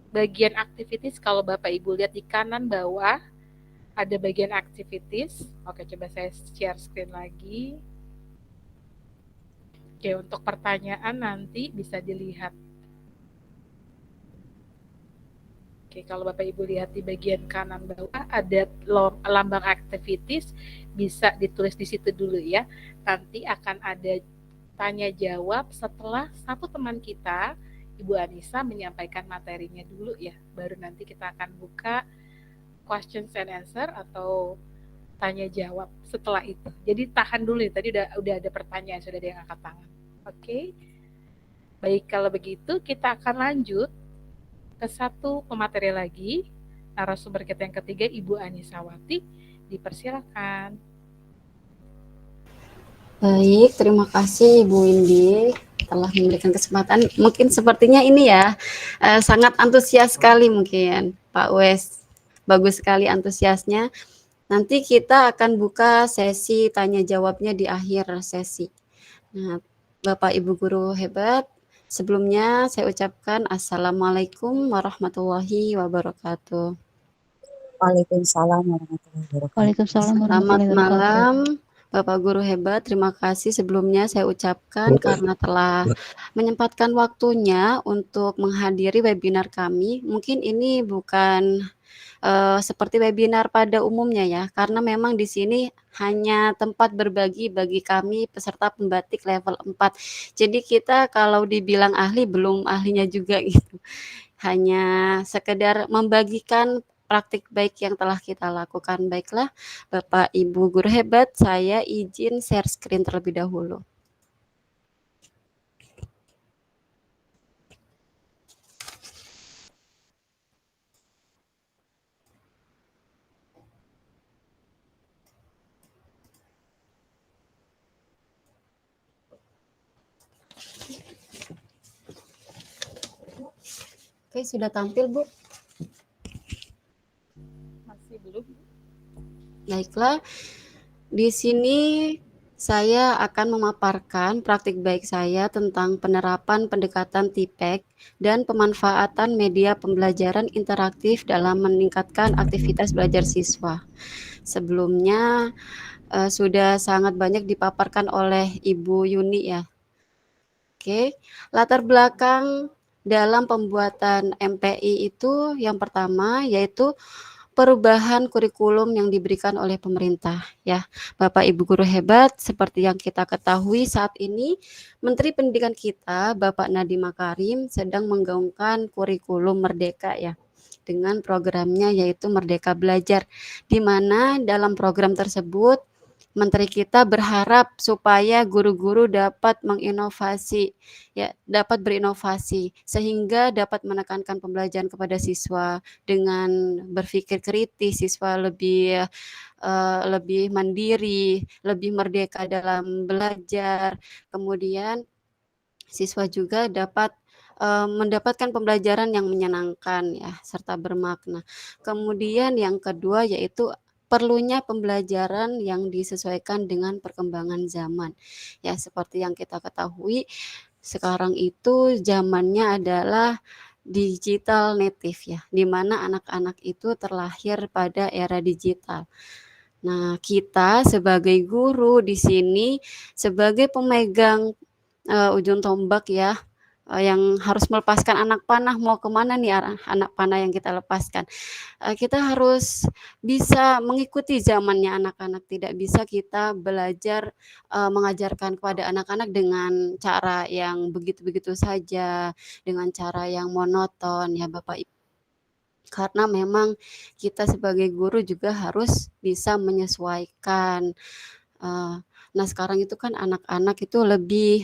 B: bagian aktivitas. Kalau Bapak Ibu lihat di kanan bawah ada bagian aktivitas. Oke, coba saya share screen lagi. Oke, untuk pertanyaan nanti bisa dilihat. Oke, kalau Bapak Ibu lihat di bagian kanan bawah ada lambang activities, bisa ditulis di situ dulu ya. Nanti akan ada tanya jawab setelah satu teman kita, Ibu Anissa, menyampaikan materinya dulu ya. Baru nanti kita akan buka questions and answer atau tanya jawab setelah itu. Jadi tahan dulu, tadi udah ada pertanyaan, sudah ada yang angkat tangan. Oke. Baik, kalau begitu kita akan lanjut ke satu pemateri lagi, narasumber kita yang ketiga, Ibu Anisawati, dipersilakan.
D: Baik, terima kasih Ibu Windy telah memberikan kesempatan. Mungkin sepertinya ini ya sangat antusias sekali mungkin Pak Wes. Bagus sekali antusiasnya. Nanti kita akan buka sesi tanya jawabnya di akhir sesi. Nah, Bapak Ibu guru hebat, sebelumnya saya ucapkan Assalamualaikum warahmatullahi wabarakatuh.
F: Waalaikumsalam warahmatullahi wabarakatuh.
A: Waalaikumsalam
D: Selamat
A: warahmatullahi wabarakatuh.
D: malam, Bapak Guru hebat. Terima kasih sebelumnya saya ucapkan karena telah menyempatkan waktunya untuk menghadiri webinar kami. Mungkin ini bukan seperti webinar pada umumnya ya, karena memang di sini hanya tempat berbagi bagi kami peserta pembatik level 4. Jadi kita kalau dibilang ahli belum ahlinya juga gitu. Hanya sekedar membagikan praktik baik yang telah kita lakukan. Baiklah, Bapak Ibu guru hebat, saya izin share screen terlebih dahulu. Oke, sudah tampil, Bu?
B: Masih belum?
D: Baiklah, di sini saya akan memaparkan praktik baik saya tentang penerapan pendekatan TIPEC dan pemanfaatan media pembelajaran interaktif dalam meningkatkan aktivitas belajar siswa. Sebelumnya sudah sangat banyak dipaparkan oleh Ibu Yuni ya. Oke, latar belakang dalam pembuatan MPI itu yang pertama yaitu perubahan kurikulum yang diberikan oleh pemerintah ya. Bapak Ibu guru hebat, seperti yang kita ketahui saat ini Menteri Pendidikan kita Bapak Nadiem Makarim sedang menggaungkan kurikulum merdeka ya, dengan programnya yaitu Merdeka Belajar, di mana dalam program tersebut Menteri kita berharap supaya guru-guru dapat menginovasi ya, dapat berinovasi sehingga dapat menekankan pembelajaran kepada siswa dengan berpikir kritis, siswa lebih mandiri, lebih merdeka dalam belajar. Kemudian siswa juga dapat mendapatkan pembelajaran yang menyenangkan ya, serta bermakna. Kemudian yang kedua yaitu perlunya pembelajaran yang disesuaikan dengan perkembangan zaman. Ya, seperti yang kita ketahui, sekarang itu zamannya adalah digital native ya, di mana anak-anak itu terlahir pada era digital. Nah, kita sebagai guru di sini, sebagai pemegang ujung tombak ya, yang harus melepaskan anak panah, mau kemana nih anak panah yang kita lepaskan. Kita harus bisa mengikuti zamannya anak-anak, tidak bisa kita belajar mengajarkan kepada anak-anak dengan cara yang begitu-begitu saja, dengan cara yang monoton ya Bapak Ibu. Karena memang kita sebagai guru juga harus bisa menyesuaikan. Nah sekarang itu kan anak-anak itu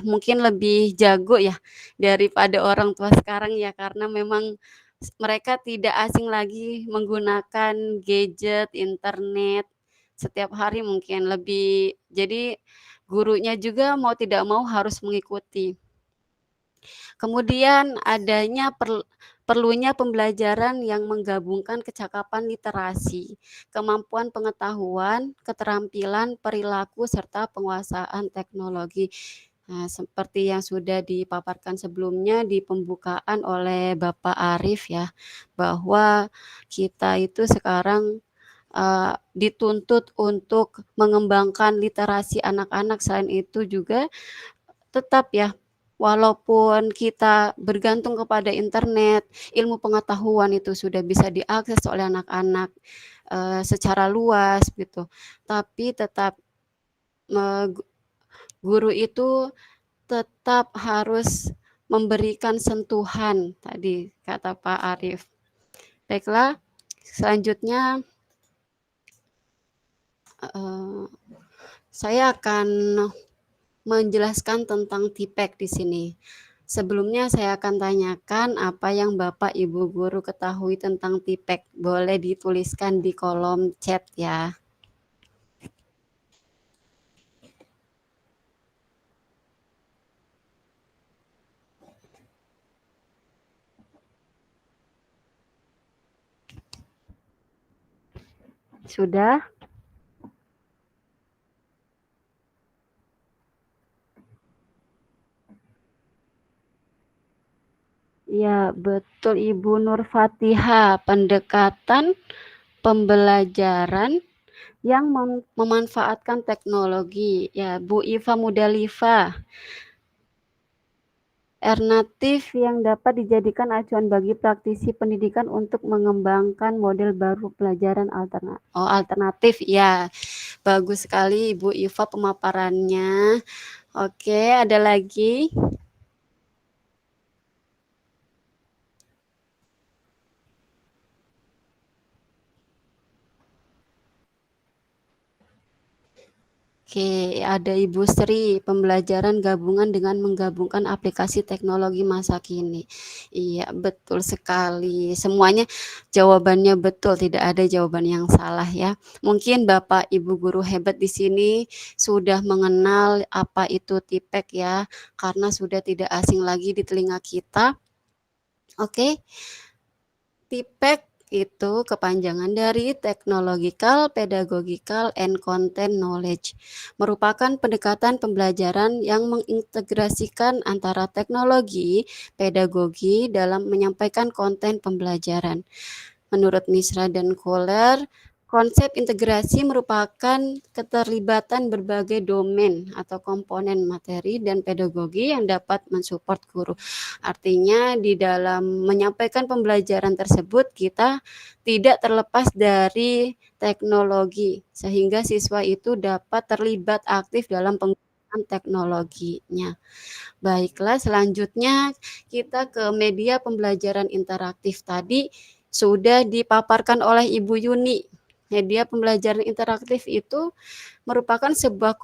D: mungkin lebih jago ya daripada orang tua sekarang ya, karena memang mereka tidak asing lagi menggunakan gadget, internet setiap hari mungkin lebih. Jadi gurunya juga mau tidak mau harus mengikuti. Kemudian perlunya pembelajaran yang menggabungkan kecakapan literasi, kemampuan pengetahuan, keterampilan perilaku, serta penguasaan teknologi. Nah, seperti yang sudah dipaparkan sebelumnya di pembukaan oleh Bapak Arief ya, bahwa kita itu sekarang dituntut untuk mengembangkan literasi anak-anak. Selain itu juga tetap ya, walaupun kita bergantung kepada internet, ilmu pengetahuan itu sudah bisa diakses oleh anak-anak secara luas gitu. Tapi tetap guru itu tetap harus memberikan sentuhan tadi kata Pak Arief. Baiklah, selanjutnya saya akan menjelaskan tentang TPEK di sini. Sebelumnya saya akan tanyakan apa yang Bapak Ibu guru ketahui tentang TPEK. Boleh dituliskan di kolom chat ya. Sudah? Ya, betul Ibu Nur Fatihah. Pendekatan pembelajaran yang memanfaatkan teknologi. Ya, Bu Iva Mudalifa. Alternatif yang dapat dijadikan acuan bagi praktisi pendidikan untuk mengembangkan model baru pelajaran alternatif. Ya, bagus sekali Ibu Iva pemaparannya. Oke, ada lagi? Oke, ada Ibu Sri, pembelajaran gabungan dengan menggabungkan aplikasi teknologi masa kini. Iya, betul sekali. Semuanya jawabannya betul, tidak ada jawaban yang salah ya. Mungkin Bapak Ibu guru hebat di sini sudah mengenal apa itu TPEK ya, karena sudah tidak asing lagi di telinga kita. Oke. TPEK itu kepanjangan dari Technological, Pedagogical, and Content Knowledge, merupakan pendekatan pembelajaran yang mengintegrasikan antara teknologi, pedagogi dalam menyampaikan konten pembelajaran. Menurut Misra dan Kohler, Konsep integrasi merupakan keterlibatan berbagai domain atau komponen materi dan pedagogi yang dapat mensupport guru. Artinya di dalam menyampaikan pembelajaran tersebut kita tidak terlepas dari teknologi sehingga siswa itu dapat terlibat aktif dalam penggunaan teknologinya. Baiklah, selanjutnya kita ke media pembelajaran interaktif tadi sudah dipaparkan oleh Ibu Yuni. Media pembelajaran interaktif itu merupakan sebuah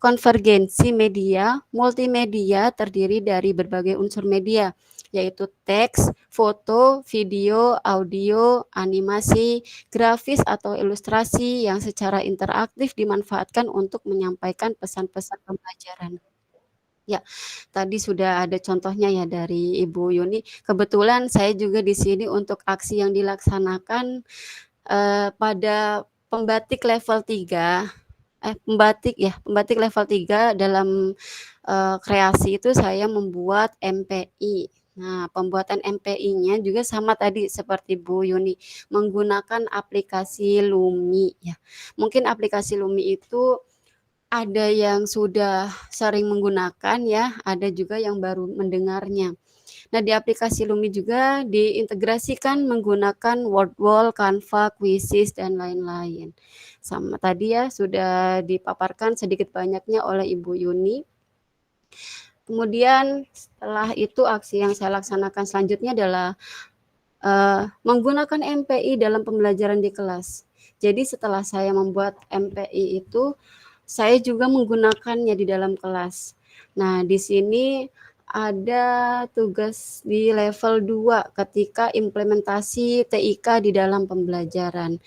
D: konvergensi media multimedia terdiri dari berbagai unsur media, yaitu teks, foto, video, audio, animasi, grafis atau ilustrasi yang secara interaktif dimanfaatkan untuk menyampaikan pesan-pesan pembelajaran. Ya, tadi sudah ada contohnya ya dari Ibu Yuni. Kebetulan saya juga di sini untuk aksi yang dilaksanakan pada pembatik level 3, pembatik level 3 dalam kreasi itu saya membuat MPI. Nah, pembuatan MPI-nya juga sama tadi seperti Bu Yuni, menggunakan aplikasi Lumi ya. Mungkin aplikasi Lumi itu ada yang sudah sering menggunakan ya, ada juga yang baru mendengarnya. Nah, di aplikasi Lumi juga diintegrasikan menggunakan Wordwall, Canva, Quizzes, dan lain-lain. Sama tadi ya sudah dipaparkan sedikit banyaknya oleh Ibu Yuni. Kemudian setelah itu aksi yang saya laksanakan selanjutnya adalah menggunakan MPI dalam pembelajaran di kelas. Jadi setelah saya membuat MPI itu, saya juga menggunakannya di dalam kelas. Nah, di sini ada tugas di level 2 ketika implementasi TIK di dalam pembelajaran.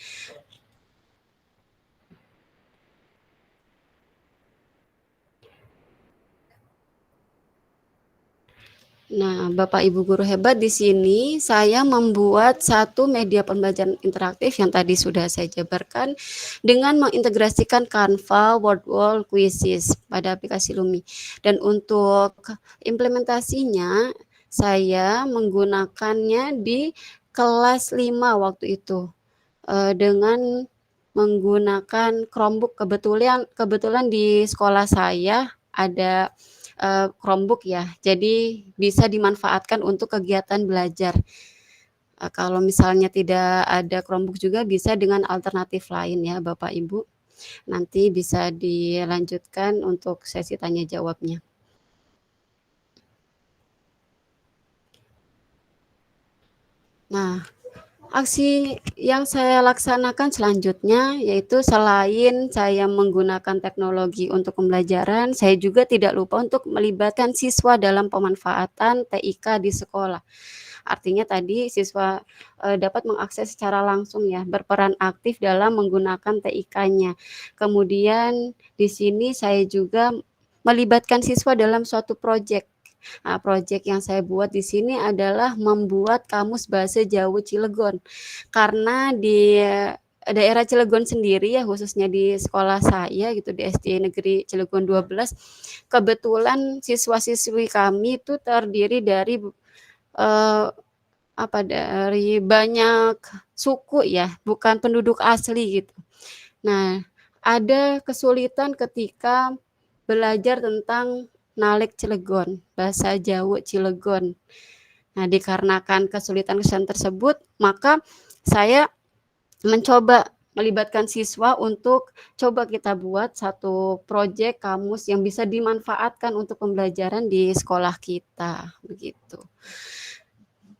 D: Nah, Bapak Ibu guru hebat, di sini saya membuat satu media pembelajaran interaktif yang tadi sudah saya jabarkan dengan mengintegrasikan Canva, Wordwall, Quizzes pada aplikasi Lumi. Dan untuk implementasinya saya menggunakannya di kelas 5 waktu itu dengan menggunakan Chromebook. Kebetulan di sekolah saya ada Chromebook ya, jadi bisa dimanfaatkan untuk kegiatan belajar. Kalau misalnya tidak ada Chromebook juga bisa dengan alternatif lain ya Bapak Ibu. Nanti bisa dilanjutkan untuk sesi tanya jawabnya. Nah, aksi yang saya laksanakan selanjutnya yaitu selain saya menggunakan teknologi untuk pembelajaran, saya juga tidak lupa untuk melibatkan siswa dalam pemanfaatan TIK di sekolah. Artinya tadi siswa dapat mengakses secara langsung ya, berperan aktif dalam menggunakan TIK-nya. Kemudian di sini saya juga melibatkan siswa dalam suatu proyek. Nah, proyek yang saya buat di sini adalah membuat kamus bahasa Jawa Cilegon. Karena di daerah Cilegon sendiri ya, khususnya di sekolah saya gitu, di SD Negeri Cilegon 12, kebetulan siswa-siswi kami itu terdiri dari dari banyak suku ya, bukan penduduk asli gitu. Nah, ada kesulitan ketika belajar tentang Nalek Cilegon, bahasa Jawa Cilegon. Nah, dikarenakan kesulitan-kesulitan tersebut, maka saya mencoba melibatkan siswa untuk coba kita buat satu proyek kamus yang bisa dimanfaatkan untuk pembelajaran di sekolah kita, begitu.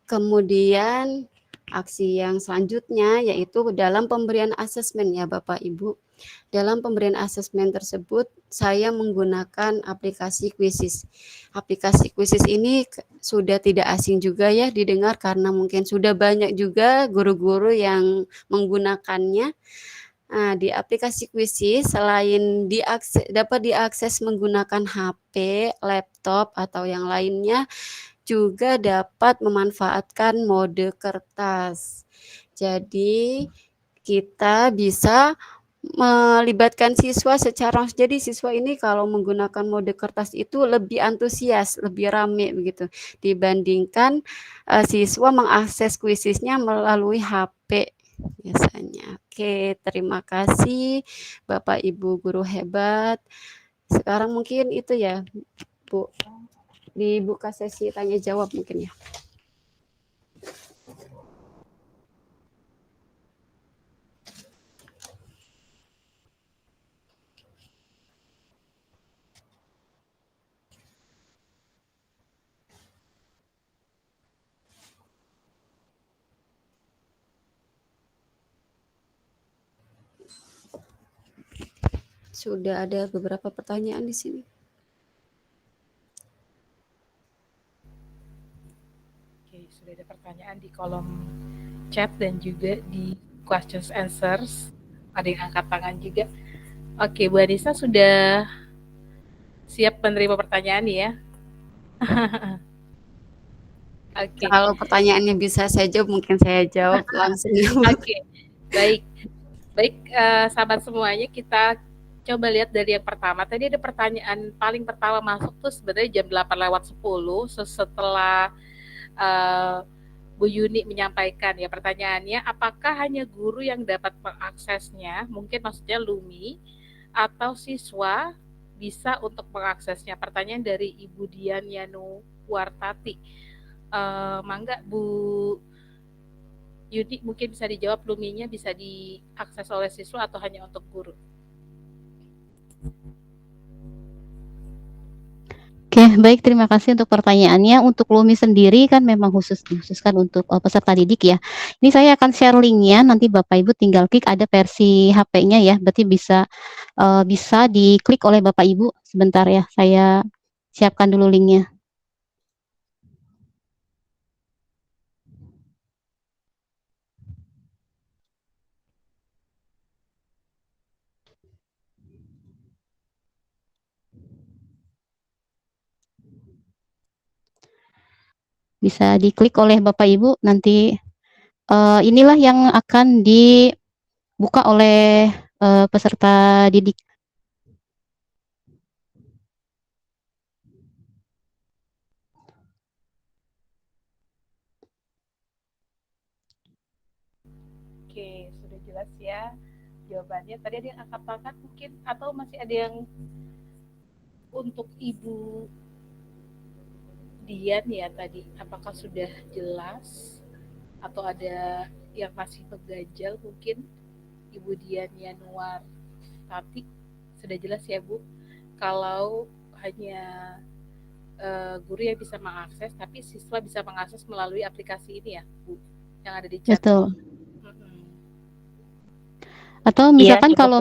D: Kemudian aksi yang selanjutnya yaitu dalam pemberian asesmen ya Bapak Ibu. Dalam pemberian asesmen tersebut saya menggunakan aplikasi Quizzes. Aplikasi Quizzes ini sudah tidak asing juga ya didengar karena mungkin sudah banyak juga guru-guru yang menggunakannya. Nah, di aplikasi Quizzes selain dapat diakses menggunakan HP, laptop atau yang lainnya, juga dapat memanfaatkan mode kertas. Jadi kita bisa melibatkan siswa jadi siswa ini kalau menggunakan mode kertas itu lebih antusias, lebih rame begitu dibandingkan siswa mengakses kuisisnya melalui HP biasanya. Oke, terima kasih Bapak Ibu guru hebat. Sekarang mungkin itu ya, Bu, dibuka sesi tanya jawab mungkin ya. Sudah ada beberapa pertanyaan di sini.
B: Oke, sudah ada pertanyaan di kolom chat dan juga di questions answers. Ada yang angkat tangan juga. Oke, Bu Anissa sudah siap menerima pertanyaan nih ya? Oke.
D: Kalau pertanyaannya bisa saya jawab, mungkin saya jawab langsung.
B: Oke, baik. Baik, sahabat semuanya, kita coba lihat dari yang pertama. Tadi ada pertanyaan paling pertama masuk tuh sebenarnya jam 8:10 setelah Bu Yuni menyampaikan ya pertanyaannya, apakah hanya guru yang dapat mengaksesnya, mungkin maksudnya Lumi, atau siswa bisa untuk mengaksesnya? Pertanyaan dari Ibu Dian Yanu Wartati. Mangga Bu Yudi mungkin bisa dijawab, Luminya bisa diakses oleh siswa atau hanya untuk guru?
A: Oke, baik, terima kasih untuk pertanyaannya. Untuk Lumi sendiri kan memang dikhususkan untuk peserta didik ya. Ini saya akan share linknya, nanti Bapak Ibu tinggal klik, ada versi HP-nya ya, berarti bisa diklik oleh Bapak Ibu. Sebentar ya, saya siapkan dulu linknya. Bisa diklik oleh Bapak Ibu, nanti inilah yang akan dibuka oleh peserta didik.
B: Oke, sudah jelas ya jawabannya. Tadi ada yang angkat tangan mungkin, atau masih ada yang untuk Ibu Dian ya tadi, apakah sudah jelas atau ada yang masih mengganjal mungkin? Ibu Dian Yanuar Tati, sudah jelas ya Bu, kalau hanya guru yang bisa mengakses, tapi siswa bisa mengakses melalui aplikasi ini ya Bu, yang ada di chat.
A: Betul. Atau misalkan kalau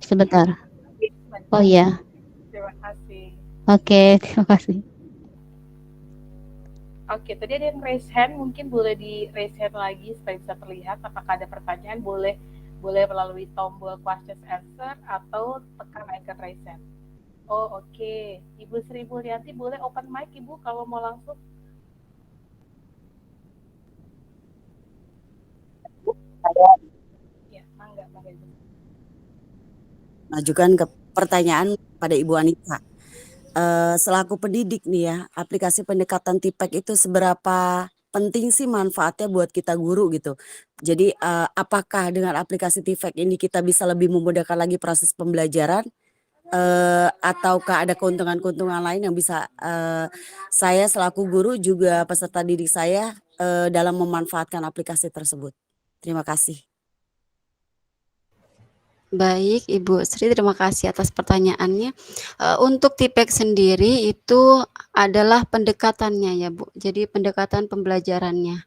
A: sebentar. Oh iya.
B: Terima kasih.
A: Oke, terima kasih.
B: Oke, tadi ada yang raise hand, mungkin boleh di raise hand lagi supaya bisa terlihat apakah ada pertanyaan. Boleh melalui tombol questions answer atau tekan icon raise hand. Oh oke, Ibu Sri Mulyanti boleh open mic Ibu kalau mau langsung. Ya, mangga Ibu.
F: Majukan ke pertanyaan pada Ibu Anissa. Selaku pendidik nih ya, aplikasi pendekatan TIPEK itu seberapa penting sih manfaatnya buat kita guru gitu. Jadi apakah dengan aplikasi TIPEK ini kita bisa lebih memudahkan lagi proses pembelajaran, ataukah ada keuntungan-keuntungan lain yang bisa saya selaku guru juga peserta didik saya dalam memanfaatkan aplikasi tersebut. Terima kasih.
D: Baik, Ibu Sri, terima kasih atas pertanyaannya. Untuk TIPEK sendiri itu adalah pendekatannya ya, Bu. Jadi pendekatan pembelajarannya.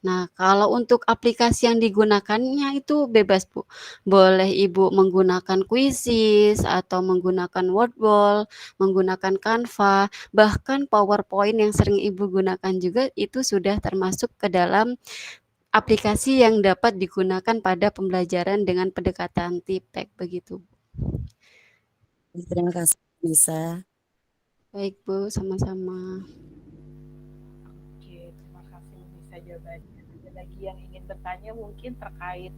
D: Nah, kalau untuk aplikasi yang digunakannya itu bebas, Bu. Boleh Ibu menggunakan Quizzes atau menggunakan Wordwall, menggunakan Canva, bahkan PowerPoint yang sering Ibu gunakan juga itu sudah termasuk ke dalam aplikasi yang dapat digunakan pada pembelajaran dengan pendekatan TIPEK begitu.
F: Terima kasih, bisa.
D: Baik Bu, sama-sama.
B: Oke, terima kasih bisa jawabannya. Ada lagi yang ingin bertanya mungkin terkait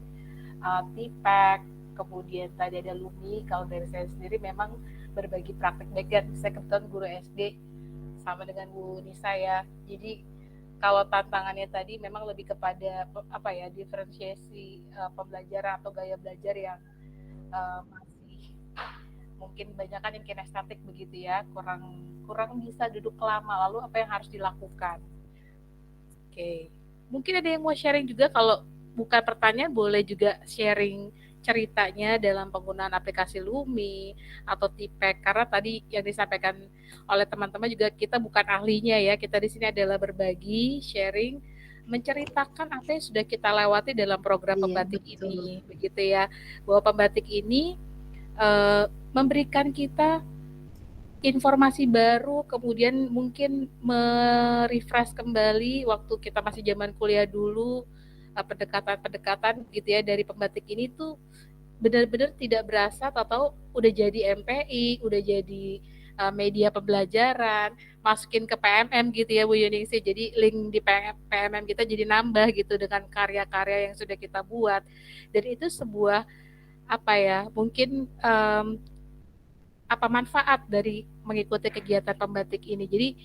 B: TIPEK, kemudian tadi ada Lumi. Kalau dari saya sendiri memang berbagi praktek background. Saya kebetulan guru SD sama dengan Bu Nisa ya. Jadi kalau tantangannya tadi memang lebih kepada apa ya, diferensiasi pembelajaran atau gaya belajar yang masih mungkin banyak kan yang kinestetik begitu ya, kurang bisa duduk lama, lalu apa yang harus dilakukan. Oke, mungkin ada yang mau sharing juga, kalau bukan pertanyaan boleh juga sharing ceritanya dalam penggunaan aplikasi Lumi atau Tipek, karena tadi yang disampaikan oleh teman-teman juga kita bukan ahlinya ya, kita di sini adalah berbagi, sharing, menceritakan apa yang sudah kita lewati dalam program
D: Iya,
B: pembatik
D: betul.
B: ini, begitu ya, bahwa pembatik ini memberikan kita informasi baru, kemudian mungkin merefresh kembali waktu kita masih zaman kuliah dulu, pendekatan-pendekatan gitu ya dari pembatik ini tuh benar-benar tidak berasa, tahu-tahu udah jadi MPI, udah jadi media pembelajaran, masukin ke PMM gitu ya Bu Yuningsi, jadi link di PMM kita jadi nambah gitu dengan karya-karya yang sudah kita buat, dan itu sebuah apa ya, mungkin apa manfaat dari mengikuti kegiatan pembatik ini. Jadi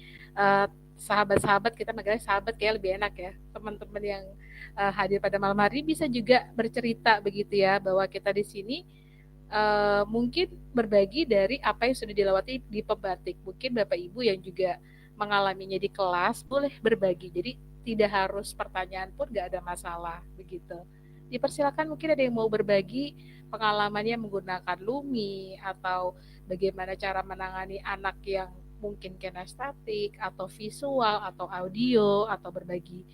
B: sahabat-sahabat, kita manggilnya sahabat kayak lebih enak ya, teman-teman yang hadir pada malam hari bisa juga bercerita begitu ya, bahwa kita di sini mungkin berbagi dari apa yang sudah dilewati di pembatik. Mungkin Bapak Ibu yang juga mengalaminya di kelas boleh berbagi, jadi tidak harus pertanyaan pun nggak ada masalah begitu. Dipersilakan, mungkin ada yang mau berbagi pengalamannya menggunakan Lumi, atau bagaimana cara menangani anak yang mungkin kinestetik atau visual atau audio, atau berbagi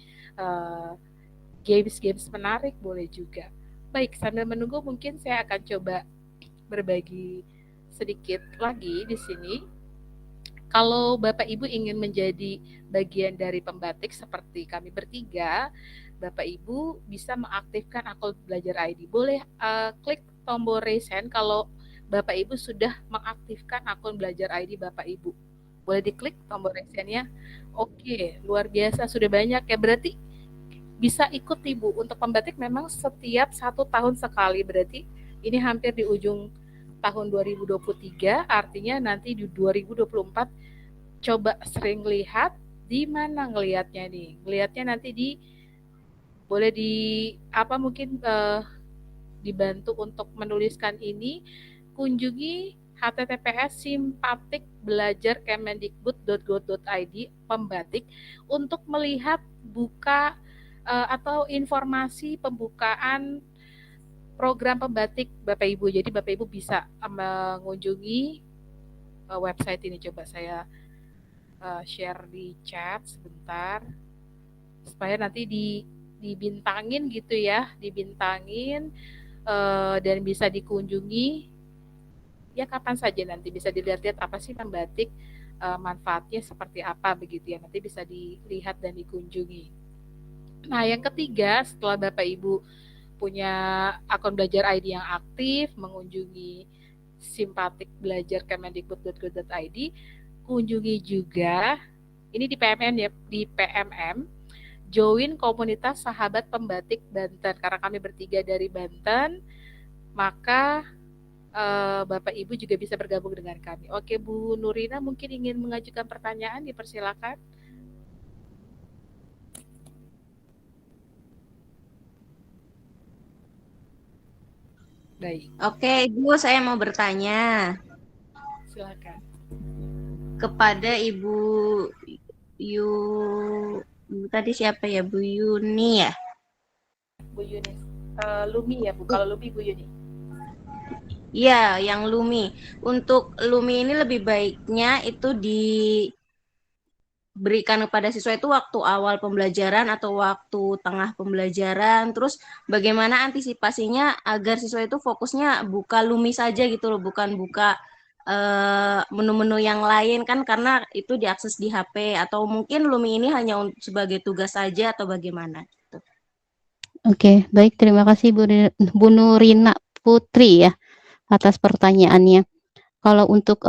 B: games-games menarik boleh juga. Baik, sambil menunggu mungkin saya akan coba berbagi sedikit lagi di sini. Kalau Bapak Ibu ingin menjadi bagian dari pembatik seperti kami bertiga, Bapak Ibu bisa mengaktifkan akun Belajar ID. Boleh klik tombol raise hand kalau Bapak Ibu sudah mengaktifkan akun Belajar ID Bapak Ibu. Boleh diklik tombol raise hand-nya. Oke, luar biasa, sudah banyak ya. Berarti bisa ikut Ibu. Untuk pembatik memang setiap 1 tahun sekali, berarti ini hampir di ujung tahun 2023, artinya nanti di 2024 coba sering lihat. Di mana ngelihatnya nih? Ngelihatnya nanti di boleh di apa mungkin dibantu untuk menuliskan ini, kunjungi https://simpatikbelajarkemendikbud.go.id pembatik untuk melihat buka atau informasi pembukaan program pembatik Bapak Ibu. Jadi Bapak Ibu bisa mengunjungi website ini. Coba saya share di chat sebentar supaya nanti dibintangin gitu ya, dibintangin dan bisa dikunjungi ya kapan saja, nanti bisa dilihat-lihat apa sih pembatik, manfaatnya seperti apa begitu ya, nanti bisa dilihat dan dikunjungi. Nah, yang ketiga, setelah Bapak Ibu punya akun Belajar ID yang aktif, mengunjungi simpatikbelajarkemendikbud.go.id, kunjungi juga, ini di PMM ya, di PMM, join komunitas Sahabat Pembatik Banten. Karena kami bertiga dari Banten, maka Bapak Ibu juga bisa bergabung dengan kami. Oke, Bu Nurina mungkin ingin mengajukan pertanyaan, dipersilakan. Baik.
G: Oke, Ibu, saya mau bertanya.
B: Silakan.
G: Kepada Ibu tadi siapa ya, Bu Yuni ya?
B: Bu Yuni, Lumi ya Bu, kalau Lumi Bu Yuni.
G: Iya, yang Lumi. Untuk Lumi ini lebih baiknya itu diberikan kepada siswa itu waktu awal pembelajaran atau waktu tengah pembelajaran. Terus bagaimana antisipasinya agar siswa itu fokusnya buka Lumi saja gitu loh, bukan buka menu-menu yang lain kan, karena itu diakses di HP, atau mungkin Lumi ini hanya sebagai tugas saja atau bagaimana gitu.
A: Oke, baik, terima kasih Bu Nurina Putri ya atas pertanyaannya. Kalau untuk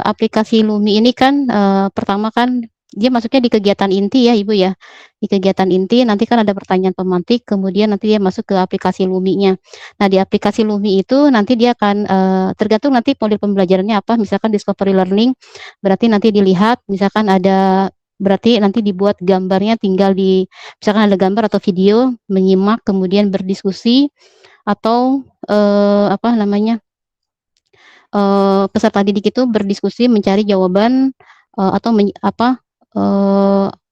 A: aplikasi Lumi ini kan pertama kan dia masuknya di kegiatan inti ya Ibu ya. Di kegiatan inti nanti kan ada pertanyaan pemantik, kemudian nanti dia masuk ke aplikasi Lumi-nya. Nah, di aplikasi Lumi itu nanti dia akan tergantung nanti model pembelajarannya apa, misalkan discovery learning, berarti nanti dilihat misalkan ada Berarti nanti dibuat gambarnya tinggal misalkan ada gambar atau video, menyimak kemudian berdiskusi atau, apa namanya, peserta didik itu berdiskusi mencari jawaban, atau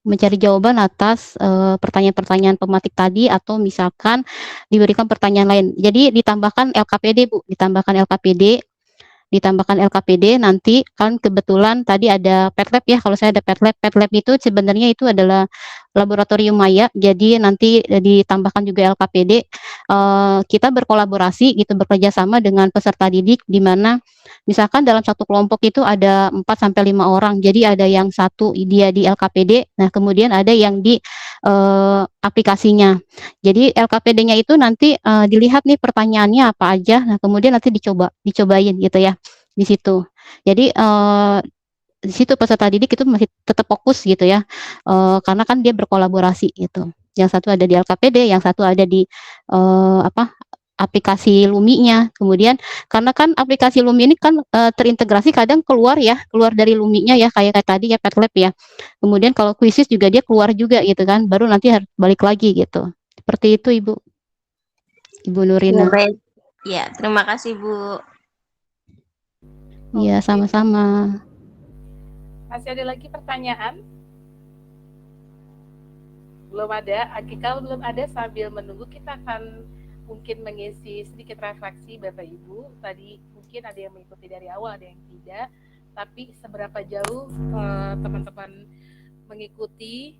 A: mencari jawaban atas, pertanyaan-pertanyaan pematik tadi atau misalkan diberikan pertanyaan lain. Jadi ditambahkan LKPD, Bu, ditambahkan LKPD nanti kan kebetulan tadi ada PetLab ya, kalau saya ada PetLab itu sebenarnya itu adalah laboratorium maya, jadi nanti ditambahkan juga LKPD, kita berkolaborasi gitu, bekerja sama dengan peserta didik di mana misalkan dalam satu kelompok itu ada 4 sampai 5 orang, jadi ada yang satu dia di LKPD, nah kemudian ada yang di, aplikasinya. Jadi LKPD-nya itu nanti, dilihat nih pertanyaannya apa aja, nah kemudian nanti dicobain gitu ya, di situ. Jadi, di situ peserta didik itu masih tetap fokus gitu ya, karena kan dia berkolaborasi gitu. Yang satu ada di LKPD, yang satu ada di, apa, aplikasi Lumi-nya. Kemudian karena kan aplikasi Lumi ini kan, terintegrasi kadang keluar ya, keluar dari Lumi-nya ya, kayak tadi ya PetLab ya. Kemudian kalau Quizizz juga dia keluar juga gitu kan, baru nanti harus balik lagi gitu. Seperti itu Ibu
G: Ya,
A: Nurina.
G: baik. Ya, terima kasih, Bu.
A: Iya,
B: Oke.
A: sama-sama.
B: Masih ada lagi pertanyaan? Belum ada. Kalau belum ada, sambil menunggu kita akan mungkin mengisi sedikit refleksi Bapak Ibu. Tadi mungkin ada yang mengikuti dari awal, ada yang tidak. Tapi seberapa jauh teman-teman mengikuti,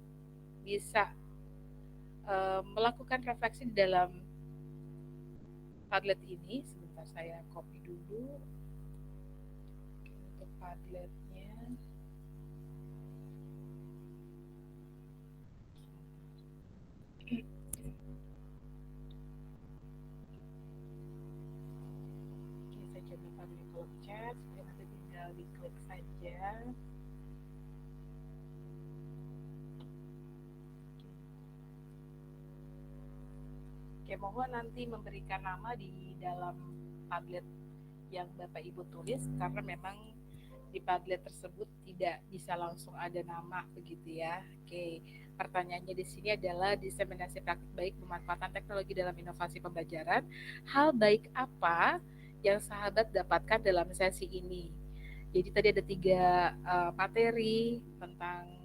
B: bisa melakukan refleksi di dalam Padlet ini. Sebentar saya copy dulu untuk Padletnya. Oke, saya coba taruh di kolom chat, supaya nanti tinggal diklik saja. Oke, mohon nanti memberikan nama di dalam Padlet yang Bapak Ibu tulis, karena memang di Padlet tersebut tidak bisa langsung ada nama begitu ya. Oke, pertanyaannya di sini adalah diseminasi praktik baik pemanfaatan teknologi dalam inovasi pembelajaran. Hal baik apa yang sahabat dapatkan dalam sesi ini? Jadi tadi ada 3 materi tentang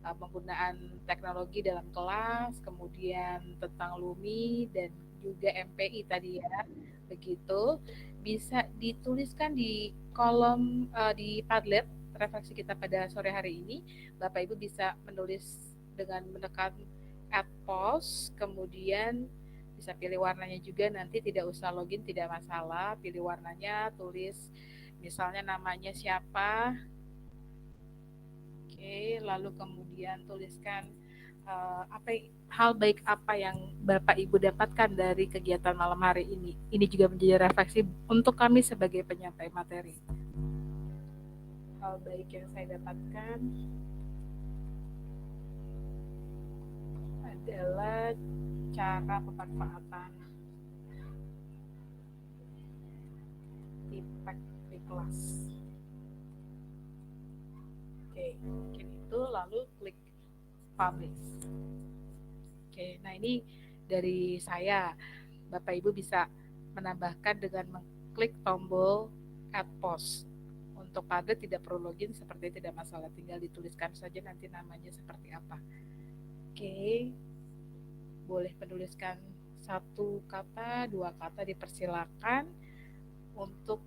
B: penggunaan teknologi dalam kelas, kemudian tentang Lumi dan juga MPI tadi ya. Begitu, bisa dituliskan di kolom di Padlet refleksi kita pada sore hari ini. Bapak Ibu bisa menulis dengan menekan add post, kemudian bisa pilih warnanya juga, nanti tidak usah login, tidak masalah, pilih warnanya, tulis misalnya namanya siapa. Oke, lalu kemudian tuliskan hal baik apa yang Bapak Ibu dapatkan dari kegiatan malam hari ini. Ini juga menjadi refleksi untuk kami sebagai penyampai materi. Hal baik yang saya dapatkan adalah cara pemanfaatan impact di kelas. Oke, mungkin itu, lalu klik publish. Oke, nah ini dari saya. Bapak Ibu bisa menambahkan dengan mengklik tombol add post. Untuk Padlet tidak perlu login, seperti tidak masalah, tinggal dituliskan saja nanti namanya seperti apa. Oke, boleh menuliskan 1 kata, 2 kata, dipersilakan untuk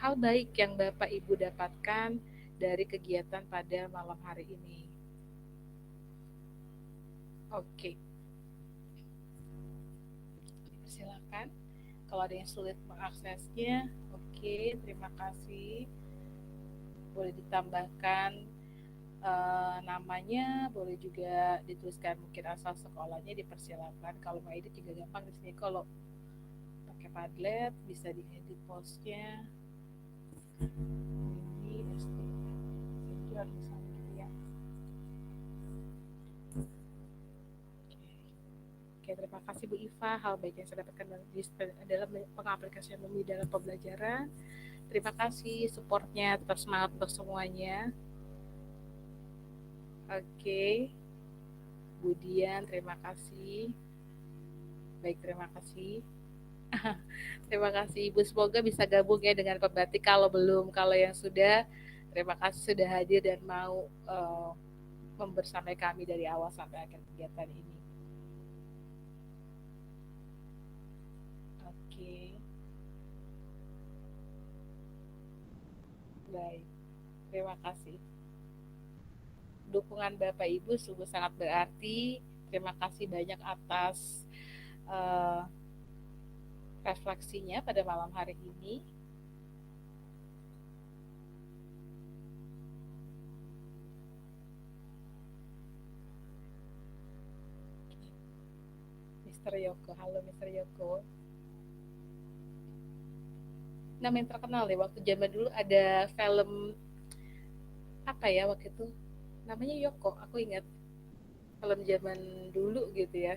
B: hal baik yang Bapak Ibu dapatkan dari kegiatan pada malam hari ini. Oke, silakan. Kalau ada yang sulit mengaksesnya, oke, terima kasih. Boleh ditambahkan namanya, boleh juga dituliskan mungkin asal sekolahnya, dipersilakan. Kalau mau edit juga gampang di sini. Kalau pakai Padlet bisa diedit postnya. Ini SD senior misalnya gitu ya. Oke, terima kasih Bu Iva. Hal baik yang saya dapatkan dalam pengaplikasian Lumi dalam pembelajaran. Terima kasih supportnya, tetap semangat untuk semuanya. Oke, Budian, terima kasih. Baik, terima kasih. Terima kasih Ibu. Semoga bisa gabung ya dengan pembatik. Kalau belum, kalau yang sudah, terima kasih sudah hadir dan mau membersamai kami dari awal sampai akhir kegiatan ini. Oke. Baik, terima kasih. Dukungan Bapak Ibu sungguh sangat berarti. Terima kasih banyak atas refleksinya pada malam hari ini. Mr. Yoko, halo Mr. Yoko. Nama yang terkenal deh, waktu zaman dulu ada film apa ya waktu itu, namanya Yoko, aku ingat film zaman dulu gitu ya.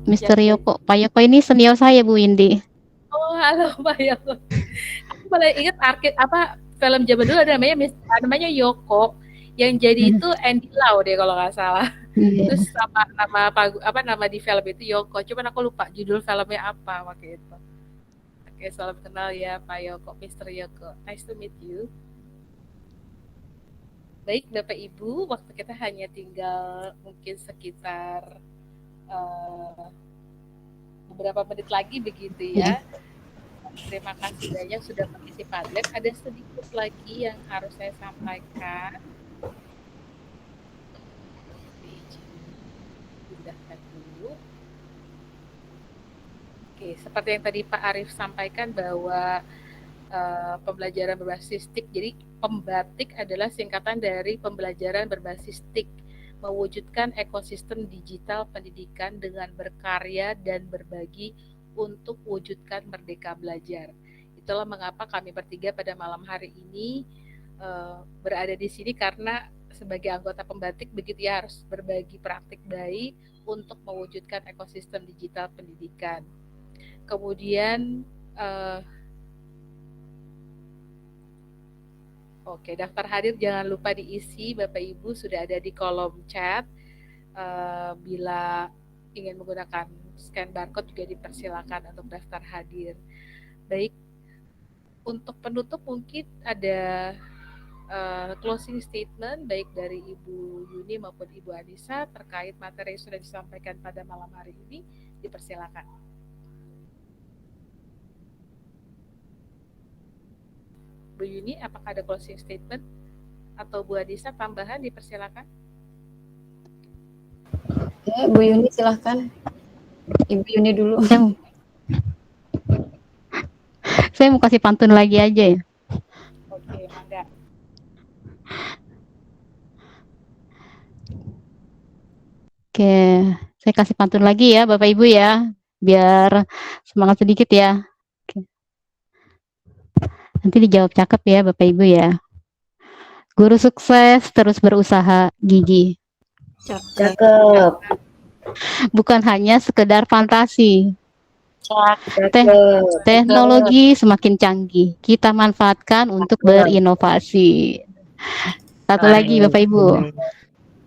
A: Mr. Yoko, Pak Yoko ini senior saya Bu Indi.
B: Oh, halo Pak Yoko. Aku malah ingat film zaman dulu ada namanya Yoko, yang jadi itu Andy Lau deh kalau nggak salah. Terus nama di film itu Yoko, cuman aku lupa judul filmnya apa waktu itu. Oke, salam kenal ya Pak Yoko, Mr. Yoko. Nice to meet you. Baik Bapak Ibu, waktu kita hanya tinggal mungkin sekitar beberapa menit lagi begitu ya. Terima kasih banyak sudah mengisi Padlet. Ada sedikit lagi yang harus saya sampaikan. Pindahkan dulu. Oke, seperti yang tadi Pak Arief sampaikan bahwa pembelajaran berbasis TIK. Jadi pembatik adalah singkatan dari pembelajaran berbasis TIK, mewujudkan ekosistem digital pendidikan dengan berkarya dan berbagi untuk wujudkan merdeka belajar. Itulah mengapa kami bertiga pada malam hari ini berada di sini, karena sebagai anggota pembatik begitu ya, harus berbagi praktik baik untuk mewujudkan ekosistem digital pendidikan. Kemudian oke, daftar hadir jangan lupa diisi, Bapak Ibu sudah ada di kolom chat. Bila ingin menggunakan scan barcode juga dipersilakan untuk daftar hadir. Baik, untuk penutup mungkin ada closing statement baik dari Ibu Yuni maupun Ibu Anissa terkait materi yang sudah disampaikan pada malam hari ini, dipersilakan. Bu Yuni, apakah ada closing statement? Atau Bu Anissa tambahan, dipersilakan.
D: Ya, Bu Yuni silahkan. Ibu Yuni dulu.
A: Saya mau kasih pantun lagi aja ya.
B: Oke, mangga.
A: Oke, saya kasih pantun lagi ya Bapak Ibu ya, biar semangat sedikit ya. Oke. Nanti dijawab cakep ya Bapak Ibu ya. Guru sukses terus berusaha gigi.
F: Cakep.
A: Bukan hanya sekedar fantasi.
F: Cakep.
A: Teknologi semakin canggih, kita manfaatkan untuk berinovasi. Satu lagi Bapak Ibu.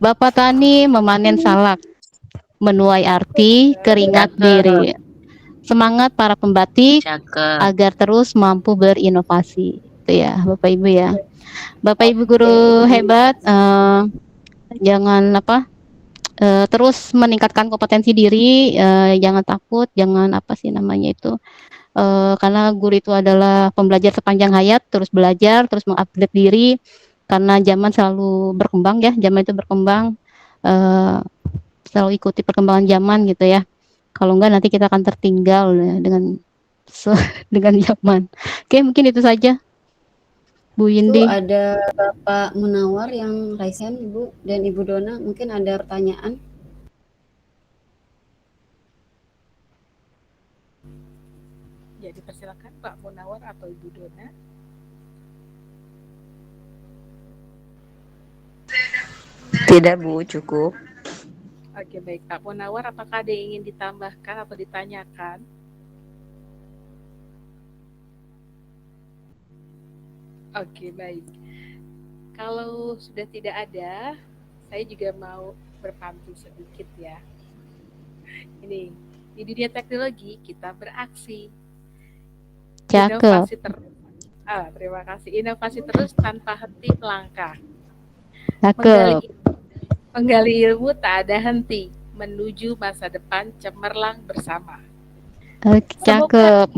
A: Bapak tani memanen salak, menuai arti keringat diri. Semangat para pembatik agar terus mampu berinovasi. Itu ya Bapak Ibu ya. Bapak Ibu guru hebat, jangan terus meningkatkan kompetensi diri, jangan takut, jangan karena guru itu adalah pembelajar sepanjang hayat, terus belajar, terus mengupgrade diri, karena zaman selalu berkembang ya, zaman itu berkembang, selalu ikuti perkembangan zaman gitu ya. Kalau enggak nanti kita akan tertinggal ya, dengan zaman. Oke, mungkin itu saja. Bu Yindi.
D: Itu ada Bapak Munawar yang raisen, Ibu, dan Ibu Dona, mungkin ada pertanyaan.
B: Ya, dipersilakan Pak Munawar atau Ibu Dona.
H: Tidak Bu, cukup.
B: Oke, baik Pak Munawar, apakah ada yang ingin ditambahkan atau ditanyakan? Oke, baik. Kalau sudah tidak ada, saya juga mau berpantun sedikit ya. Ini, di dunia teknologi kita beraksi.
A: Cakep.
B: Inovasi terus. Terima kasih. Inovasi terus tanpa henti melangkah.
A: Cakep.
B: Menggali ilmu tak ada henti. Menuju masa depan cemerlang bersama.
A: Oke, cakep.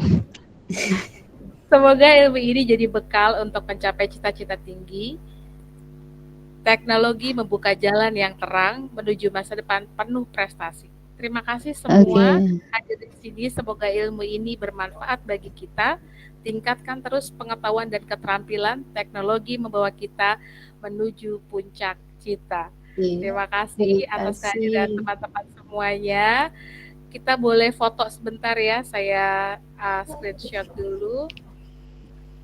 B: Semoga ilmu ini jadi bekal untuk mencapai cita-cita tinggi. Teknologi membuka jalan yang terang menuju masa depan penuh prestasi. Terima kasih semua hadir di sini. Semoga ilmu ini bermanfaat bagi kita. Tingkatkan terus pengetahuan dan keterampilan. Teknologi membawa kita menuju puncak cita. Terima kasih atas kehadiran teman-teman semuanya. Kita boleh foto sebentar ya. Saya screenshot dulu.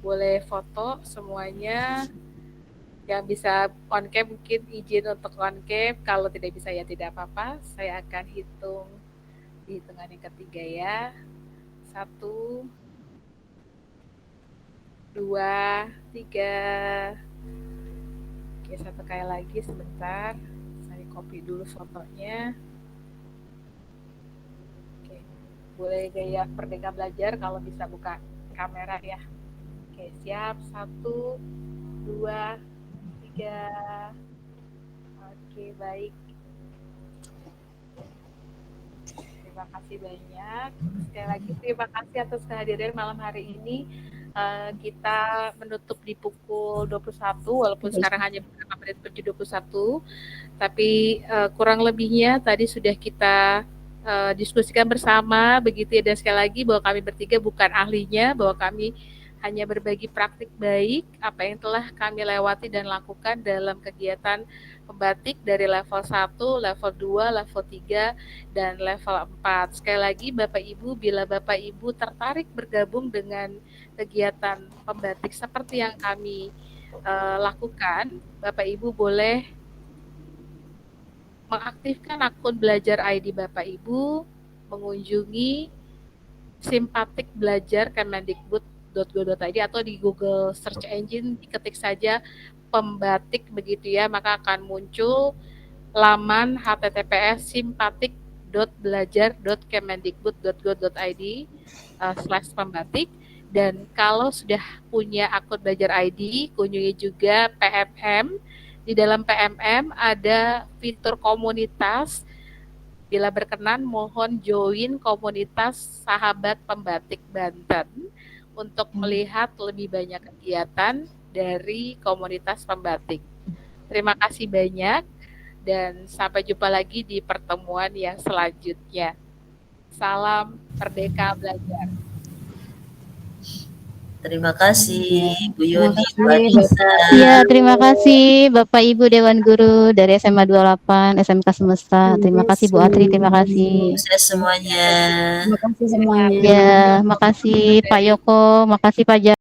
B: Boleh foto semuanya. Yang bisa on cam mungkin izin untuk on cam. Kalau tidak bisa ya tidak apa-apa. Saya akan hitung di hitungan yang ketiga ya. 1, 2, 3. Oke, satu kali lagi sebentar. Saya copy dulu fotonya. Oke, boleh gaya Merdeka Belajar kalau bisa buka kamera ya. Oke, siap. 1, 2, 3. Oke, baik. Terima kasih banyak. Sekali lagi terima kasih atas kehadiran malam hari ini. Kita menutup di pukul 21 walaupun sekarang hanya beberapa menit menuju 21, tapi kurang lebihnya tadi sudah kita diskusikan bersama begitu ya. Dan sekali lagi bahwa kami bertiga bukan ahlinya, bahwa kami hanya berbagi praktik baik apa yang telah kami lewati dan lakukan dalam kegiatan pembatik dari level 1, level 2, level 3, dan level 4. Sekali lagi Bapak Ibu, bila Bapak Ibu tertarik bergabung dengan kegiatan pembatik seperti yang kami lakukan, Bapak Ibu boleh mengaktifkan akun Belajar ID Bapak Ibu, mengunjungi Simpatik Belajar Kemendikbud.go.id atau di Google Search Engine diketik saja pembatik begitu ya, maka akan muncul laman https simpatik.belajar.kemendikbud.go.id/pembatik. Dan kalau sudah punya akun Belajar ID, kunjungi juga PMM. Di dalam PMM ada fitur komunitas. Bila berkenan, mohon join komunitas Sahabat Pembatik Banten untuk melihat lebih banyak kegiatan dari komunitas pembatik. Terima kasih banyak dan sampai jumpa lagi di pertemuan yang selanjutnya. Salam Merdeka Belajar.
I: Terima kasih Bu Yuni, Bu Anissa.
A: Iya, terima kasih Bapak Ibu Dewan Guru dari SMA 28 SMK Semesta. Terima kasih Bu Atri, terima kasih.
I: Sukses semuanya.
D: Terima kasih semuanya.
A: Ya, makasih Pak Yoko, makasih Pak